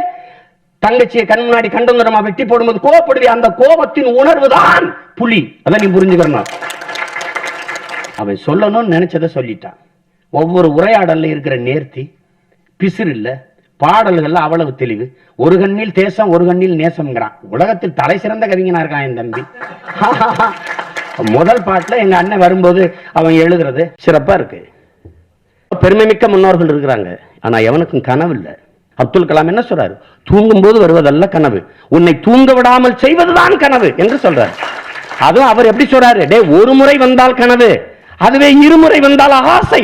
தங்கச்சியை கண் முன்னாடி கண்டந்தரமா வெட்டி போடும்போது கோவப்படுவியே. அந்த கோபத்தின் உணர்வு தான் புலி. அதான் நீ புரிஞ்சுக்கணும். அவன் சொல்லணும்னு நினைச்சதை சொல்லிட்டான். ஒவ்வொரு உரையாடல்ல இருக்கிற நேர்த்தி, பிசிறு இல்ல, பாடல்கள்ல அவ்வளவு தெளிவு. ஒரு கண்ணில் தேசம் ஒரு கண்ணில் நேசம்ங்கிறான். உலகத்தில் தலை சிறந்த கவிஞனா இருக்கான் என் தம்பி. முதல் பாட்டுல எங்க அண்ணன் வரும்போது அவன் எழுதுறது சிறப்பா இருக்கு. பெருமைமிக்க முன்னோர்கள் இருக்கிறாங்க, ஆனா எவனுக்கும் கனவு இல்லை. அப்துல் கலாம் என்ன சொல்றாரு? தூங்கும் போது வருவதல்ல கனவு, உன்னை தூங்க விடாமல் செய்வதுதான் கனவு என்று சொல்றாரு. அதுவும் அவர் எப்படி சொல்றாரு? டே, ஒரு முறை வந்தால் கனவு, அதுவே 2 முறை வந்தால் ஆசை,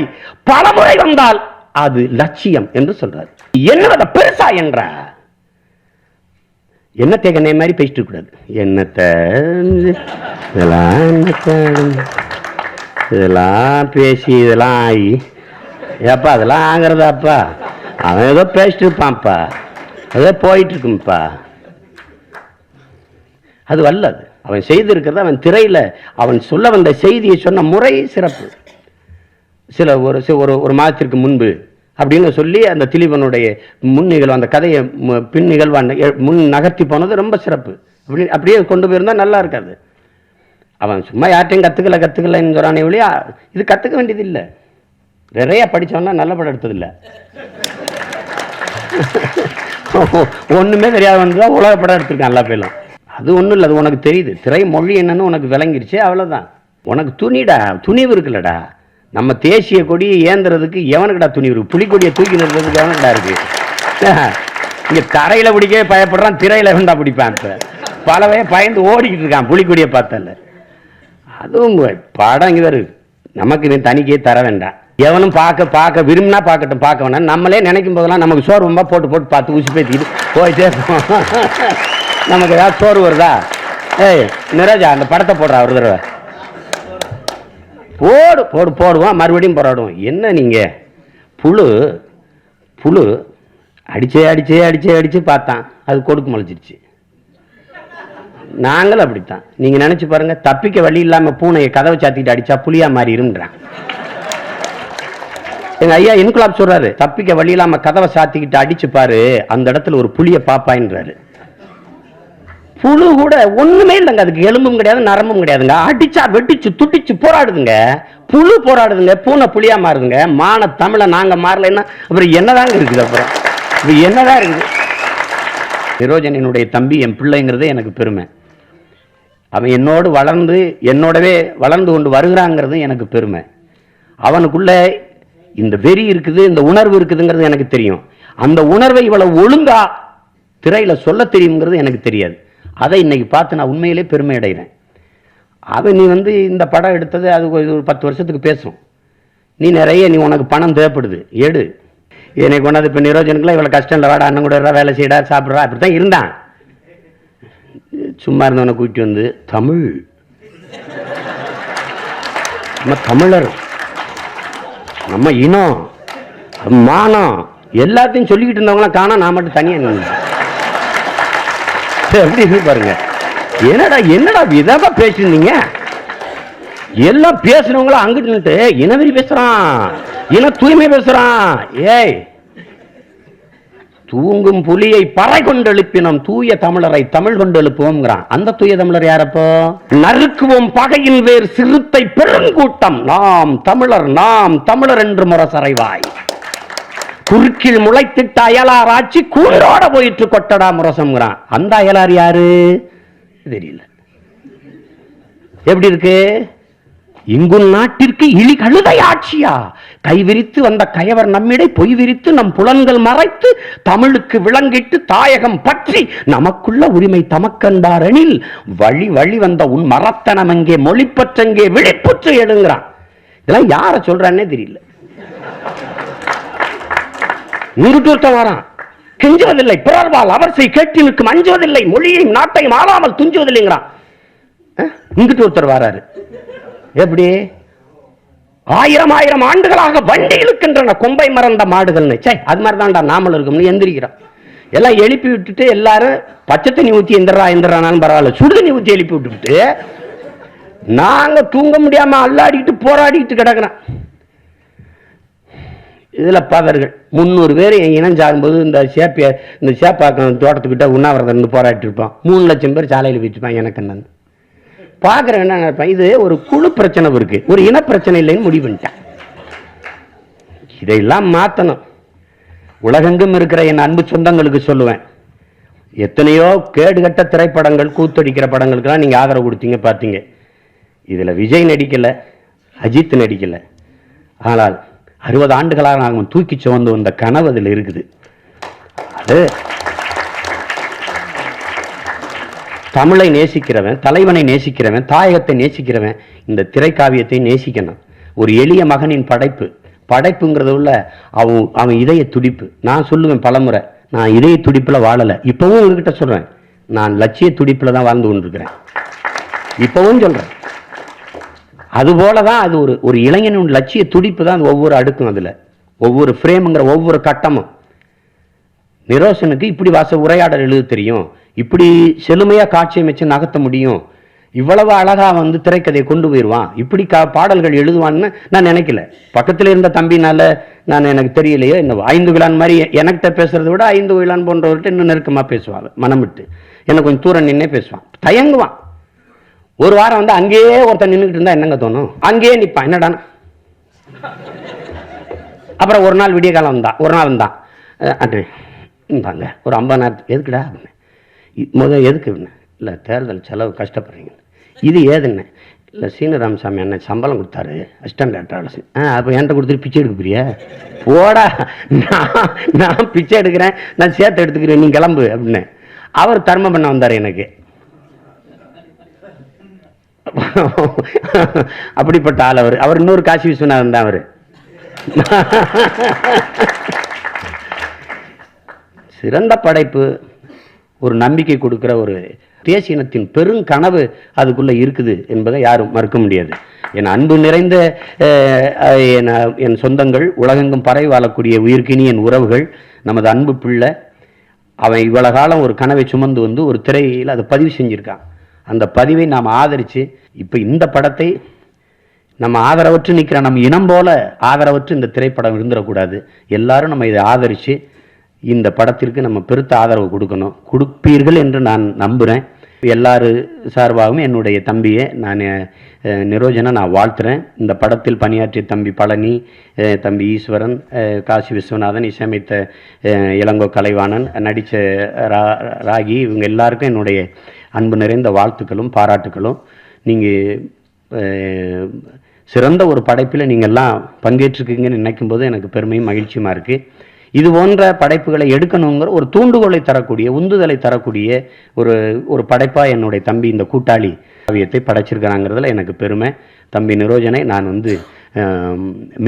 பல முறை வந்தால் அது லட்சியம் என்று சொல்றாரு. என்னத பெருசா என்ற என்னத்தை கண்ணை மாதிரி பேசிட்டு கூடாது. என்னத்தை இதெல்லாம் பேசி இதெல்லாம் ஆகி ஏப்பா அதெல்லாம் ஆகிறதாப்பா, அவன் ஏதோ பேசிட்டு இருப்பான்ப்பா, அதோ போயிட்டு இருக்குப்பா. அது வல்லது. அவன் செய்திருக்கிறது அவன் திரையில அவன் சொல்ல வந்த செய்தியை சொன்ன முறை சிறப்பு. சில ஒரு மாதத்திற்கு முன்பு அப்படின்னு சொல்லி அந்த திலீபனுடைய முன் நிகழ்வு, அந்த கதையை பின் நிகழ்வான முன் நகர்த்தி போனது ரொம்ப சிறப்பு. அப்படியே கொண்டு போயிருந்தா நல்லா இருக்காது. அவன் சும்மா யார்ட்டையும் கத்துக்கலன்னு சொல்றானே ஒழியா இது கத்துக்க வேண்டியது இல்லை. நிறைய படிச்சவனா நல்ல படம் எடுத்ததில்லை. ஒண்ணுமே தெரியாதவன் உலக படம் எடுத்திருக்கான் எல்லா பேரும். அது ஒன்றும் இல்லை, அது உனக்கு தெரியுது. திரை மொழி என்னன்னு உனக்கு விளங்கிருச்சு, அவ்வளோதான். உனக்கு துணிவு இருக்குல்லடா. நம்ம தேசிய கொடியை ஏந்துறதுக்கு எவனுக்குடா துணிவு இருக்கு? புலிக்கொடியை தூக்கி நிறுத்துறதுக்கு எவனுக்குடா இருக்கு? இங்கே தரையில் பிடிக்கவே பயப்படுறான், திரையில் வேண்டா பிடிப்பான். இப்போ பலவே பயந்து ஓடிக்கிட்டு இருக்கான் புலிக்கொடியை பார்த்தால. அதுவும் படம் இங்கே வருது, நமக்கு நீ தனிக்கே தர வேண்டாம். எவனும் பார்க்க விரும்பினா பார்க்கட்டும், பார்க்க வேண்டாம். நம்மளே நினைக்கும் போதெல்லாம் நமக்கு சோறு ரொம்ப போட்டு பார்த்து ஊசி பேத்திக்கிட்டு போயிட்டே இருப்போம். நமக்கு ஏதாவது சோறு வருதா? நிராஜா அந்த படத்தை போடுறா ஒரு தடவை போடுவோம், மறுபடியும் போராடுவோம். என்ன நீங்க புழு அடிச்சே பார்த்தான், அது கொடுக்கு முளைச்சிருச்சு. நாங்களும் அப்படித்தான். நீங்க நினைச்சு பாருங்க, தப்பிக்க வழி இல்லாம பூனையை கதவை சாத்திட்டு அடிச்சா புலியா மாறிடும்ன்றான். எங்க ஐயா இன்குலாப் சொல்றாரு, தப்பிக்க வழி இல்லாம கதவை சாத்திக்கிட்டு அடிச்சு பாரு, அந்த இடத்துல ஒரு புலிய பாப்பாயின்றாரு. புழு கூட ஒண்ணுமே இல்லைங்க, அதுக்கு எலும்பும் கிடையாது நரம்பும் கிடையாதுங்க. அடிச்சா வெட்டிச்சு துட்டிச்சு போராடுதுங்க. புழு போராடுதுங்க, பூனை புலியா மாறுதுங்க. மான தமிழை நாங்க மாறலைன்னா அப்புறம் என்னதாங்க இருக்குது? அப்புறம் இது என்னதான் இருக்குது? நிரோஜனினுடைய தம்பி என் பிள்ளைங்கிறதே எனக்கு பெருமை. அவன் என்னோடு வளர்ந்து என்னோடவே வளர்ந்து கொண்டு வருகிறாங்கிறது எனக்கு பெருமை. அவனுக்குள்ள இந்த வெறி இருக்குது, இந்த உணர்வு இருக்குதுங்கிறது எனக்கு தெரியும். அந்த உணர்வை இவ்வளவு ஒழுங்கா திரையில சொல்ல தெரியுங்கிறது எனக்கு தெரியாது. அதை இன்னைக்கு பார்த்து நான் உண்மையிலே பெருமை அடைகிறேன். அவன் நீ இந்த படம் எடுத்தது அது ஒரு 10 வருஷத்துக்கு பேசும். நீ நிறைய உனக்கு பணம் தேவைப்படுது, எடு. எனக்கு கொண்டாது இப்போ நிரோஜனுக்குலாம் இவ்வளோ கஷ்டம் இல்லை, வாடா அண்ணன் கூட வேலை செய்யடா சாப்பிட்றா, அப்படி தான் இருந்தான். சும்மா இருந்தவனை கூப்பிட்டு வந்து தமிழ், நம்ம தமிழர், நம்ம இனம், மானம் எல்லாத்தையும் சொல்லிக்கிட்டு இருந்தவங்களாம் காணா, நான் மட்டும் தனியாக நின்று எப்படி இருக்கு பாருங்க. என்னடா விதமா பேசிருந்தீங்க? எல்லாம் பேசுறவங்களும் அங்கிட்டு நின்று இனவெறி பேசுறான், இன தூய்மை பேசுறான். ஏய், தூங்கும் புலியை பறை கொண்டு எழுப்பினோம், தூய தமிழரை தமிழ் கொண்டு எழுப்புவோம்ங்கிறான். அந்த தூய தமிழர் யாரப்போ? நறுக்குவோம் பகையின் வேறு சிறுத்தை பெருங்கூட்டம், நாம் தமிழர் என்று முரசறைவாய், குறுக்கில் முளைத்திட்ட அயலார் ஆட்சி கூரோட போயிட்டு கொட்டடா முரசம்ங்கிறான். அந்த அயலார் யாரு தெரியல. எப்படி இருக்கு? இங்குன் நாட்டிற்கு இழி கழுதை ஆட்சியா? கைவிரித்து வந்த கயவர் நம்மிடை பொய் விரித்து நம் புலன்கள் மறைத்து தமிழுக்கு விளங்கிட்டு தாயகம் பற்றி நமக்குள்ள உரிமை தமக்கன்பாரெனில் வழி வழி வந்த உன் மரத்தனம் எங்கே, மொழிப்பற்றங்கே விழிப்புற்று எழுங்கிறான். இதெல்லாம் யார சொல்றான்னே தெரியல. நூறுட்டூர்த்தம் வரான், கெஞ்சுவதில்லை பிறர்வால் அவர் செய் கேட்டினுக்கும் அஞ்சுவதில்லை, மொழியையும் நாட்டையும் ஆளாமல் துஞ்சுவதில்லைங்கிறான். இங்கிட்டு ஒருத்தர் வராரு, எப்படி 1000 ஆண்டுகளாக வண்டி இழுக்கின்றன கொம்பை மறந்த மாடுகள்னு. அது மாதிரி தான்டா நாமளும் இருக்கும்னு எந்திரிக்கிறான். எல்லாம் எழுப்பி விட்டுட்டு எல்லாரும் பச்சை தண்ணி ஊற்றி எந்திரானாலும் பரவாயில்ல, சுடுதண்ணி ஊற்றி எழுப்பி விட்டுவிட்டு நாங்க தூங்க முடியாம அல்லாடிக்கிட்டு போராடிக்கிட்டு கிடக்குறோம். இதுல பதர்கள் 300 பேர் என் இனம் சாகும்போது இந்த சேப்பாக்கம் தோட்டத்துக்கிட்ட உண்ணாவிரதம் இருந்து போராடிட்டு இருப்பான். 3 லட்சம் பேர் சாலையில் வச்சுப்பான். எனக்கு என்னன்னு பார்க்குறேன், என்ன நினைப்பேன், இது ஒரு குழு பிரச்சனை இருக்கு, ஒரு இன பிரச்சனை இல்லைன்னு முடிவு பண்ணிட்டேன். இதையெல்லாம் மாற்றணும். உலகெங்கும் இருக்கிற என் அன்பு சொந்தங்களுக்கு சொல்லுவேன், எத்தனையோ கேடுகட்ட திரைப்படங்கள், கூத்தடிக்கிற படங்களுக்கெல்லாம் நீங்கள் ஆதரவு கொடுத்தீங்க, பார்த்தீங்க. இதில் விஜய் நடிக்கலை, அஜித் நடிக்கலை. ஆனால் 60 ஆண்டுகளாக நாங்கள் தூக்கி சுமந்து வந்த கனவு அதில் இருக்குது. அது தமிழை நேசிக்கிறவன், தலைவனை நேசிக்கிறவன், தாயகத்தை நேசிக்கிறவன் இந்த திரைக்காவியத்தை நேசிக்கணும். ஒரு எளிய மகனின் படைப்புங்கிறத உள்ள அவன் இதய துடிப்பு. நான் சொல்லுவேன் பலமுறை, நான் இதய துடிப்பில் வாழலை. இப்பவும் உங்ககிட்ட சொல்றேன், நான் லட்சிய துடிப்பில் தான் வாழ்ந்து கொண்டிருக்கிறேன். இப்பவும் சொல்றேன். அதுபோலதான் அது ஒரு இளைஞனின் லட்சிய துடிப்பு தான். ஒவ்வொரு அடுக்கும், அதுல ஒவ்வொரு ஃப்ரேமுங்கிற ஒவ்வொரு கட்டமும். நிரோஷனுக்கு இப்படி உரையாடல் எழுத தெரியும், இப்படி செழுமையா காட்சி அமைச்சு நகர்த்த முடியும், இவ்வளவு அழகா திரைக்கதையை கொண்டு போயிடுவான், இப்படி பாடல்கள் எழுதுவான்னு நான் நினைக்கல. பக்கத்தில் இருந்த தம்பினால நான் எனக்கு தெரியலையோ என்ன, 5 விழான் மாதிரி எனக்கிட்ட பேசுறதை விட 5 விழான் போன்றவர்கிட்ட இன்னும் நெருக்கமா பேசுவாங்க. மனம் விட்டு எனக்கு கொஞ்சம் தூரம் நின்னே பேசுவான், தயங்குவான். ஒரு வாரம் அங்கேயே ஒருத்தன் நின்றுக்கிட்டு இருந்தா என்னங்க தோணும்? அங்கேயே நிற்பான், என்னடான்னு. அப்புறம் ஒரு நாள் விடிய காலம் வந்தான், பாங்க ஒரு 50,000 எதுக்குடா அப்படின்னு. முதல் எதுக்கு இல்லை தேர்தல் செலவு கஷ்டப்படுறீங்க. இது ஏதுன்னு இல்லை, சீனு ராமசாமி அண்ணன் சம்பளம் கொடுத்தாரு அசிஸ்டன்ட் டேரக்டர். அப்போ என்கிட்ட கொடுத்துட்டு பிச்சை எடுக்க போறியா? போடா, நான் பிச்சை எடுக்கிறேன், நான் சேர்த்து எடுத்துக்கிறேன், நீ கிளம்பு அப்படின்னு. அவர் தர்மம் பண்ண வந்தார் எனக்கு. அப்படிப்பட்ட ஆள் அவர் இன்னொரு காசி விஸ்வநாதன் தான். அவர் சிறந்த படைப்பு, ஒரு நம்பிக்கை கொடுக்கிற ஒரு தேசியனத்தின் பெருங்கனவு அதுக்குள்ள இருக்குது என்பதை யாரும் மறுக்க முடியாது. என் அன்பு நிறைந்த என் சொந்தங்கள், உலகெங்கும் பரவி வாழக்கூடிய உயிர்க்கினி என் உறவுகள், நமது அன்பு பிள்ளை அவன் இவ்வளவு காலம் ஒரு கனவை சுமந்து ஒரு திரையில் அதை பதிவு செஞ்சிருக்கான். அந்த பதிவை நாம் ஆதரித்து இப்போ இந்த படத்தை நம்ம ஆதரவற்று நிற்கிற நம்ம இனம் போல ஆதரவற்று இந்த திரைப்படம் இருந்துடக்கூடாது. எல்லாரும் நம்ம இதை ஆதரித்து இந்த படத்திற்கு நம்ம பெருத்த ஆதரவு கொடுப்பீர்கள் என்று நான் நம்புகிறேன். எல்லாரு சார்பாகவும் என்னுடைய தம்பியை நான் நிரோஜனை நான் வாழ்த்துறேன். இந்த படத்தில் பணியாற்றிய தம்பி பழனி, தம்பி ஈஸ்வரன், காசி விஸ்வநாதன், இசையமைத்த இளங்கோ கலைவாணன், நடித்த ராகி, இவங்க எல்லாருக்கும் என்னுடைய அன்பு நிறைந்த வாழ்த்துக்களும் பாராட்டுக்களும். நீங்கள் சிறந்த ஒரு படைப்பில் நீங்கள்லாம் பங்கேற்றிருக்கீங்கன்னு நினைக்கும்போது எனக்கு பெருமையும் மகிழ்ச்சியுமா இருக்குது. இது போன்ற படைப்புகளை எடுக்கணுங்கிற ஒரு தூண்டுகோலை தரக்கூடிய, உந்துதலை தரக்கூடிய ஒரு படைப்பாக என்னுடைய தம்பி இந்த கூட்டாளி காவியத்தை படைச்சிருக்கிறாங்கிறதுல எனக்கு பெருமை. தம்பி நிரோஜனை நான்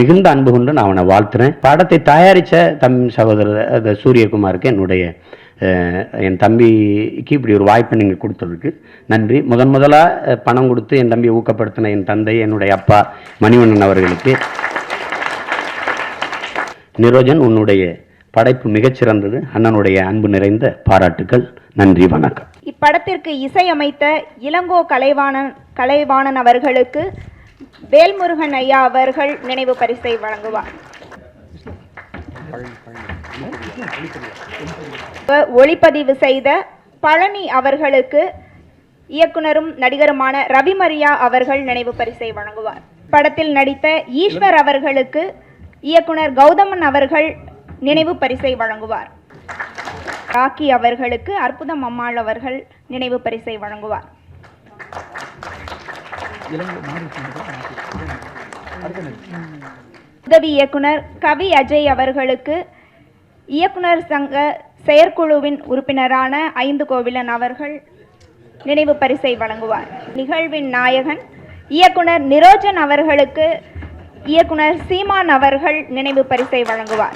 மிகுந்த அன்பு கொண்டு நான் அவனை வாழ்த்துறேன். படத்தை தயாரித்த சகோதரர் சூரியகுமாருக்கு என்னுடைய என் தம்பிக்கு இப்படி ஒரு வாய்ப்பை நீங்கள் கொடுத்ததுக்கு நன்றி. முதலாக பணம் கொடுத்து என் தம்பியை ஊக்கப்படுத்தின என் தந்தை, என்னுடைய அப்பா மணிவண்ணன் அவர்களுக்கு. நிரோஜன், உன்னுடைய படைப்பு மிகச்சிறந்தது. அண்ணனுடைய அன்பு நிறைந்த பாராட்டுக்கள். நன்றி, வணக்கம். இப்படத்திற்கு இசையமைத்த இளங்கோ கலைவாணன் அவர்களுக்கு வேல்முருகன் ஐயா அவர்கள் நினைவு பரிசை வழங்குவார். ஒளிப்பதிவு செய்த பழனி அவர்களுக்கு இயக்குனரும் நடிகருமான ரவிமரியா அவர்கள் நினைவு பரிசை வழங்குவார். படத்தில் நடித்த ஈஸ்வர் அவர்களுக்கு இயக்குனர் கௌதமன் அவர்கள் நினைவு பரிசை வழங்குவார். ராக்கி அவர்களுக்கு அற்புதம் அம்மாள் அவர்கள் நினைவு பரிசை வழங்குவார். உதவி இயக்குனர் கவி அஜய் அவர்களுக்கு இயக்குனர் சங்க செயற்குழுவின் உறுப்பினரான 5 கோவிலன் அவர்கள் நினைவு பரிசை வழங்குவார். நிகழ்வின் நாயகன் இயக்குனர் நிரோஜன் அவர்களுக்கு இயக்குனர் சீமான் அவர்கள் நினைவு பரிசை வழங்குவார்.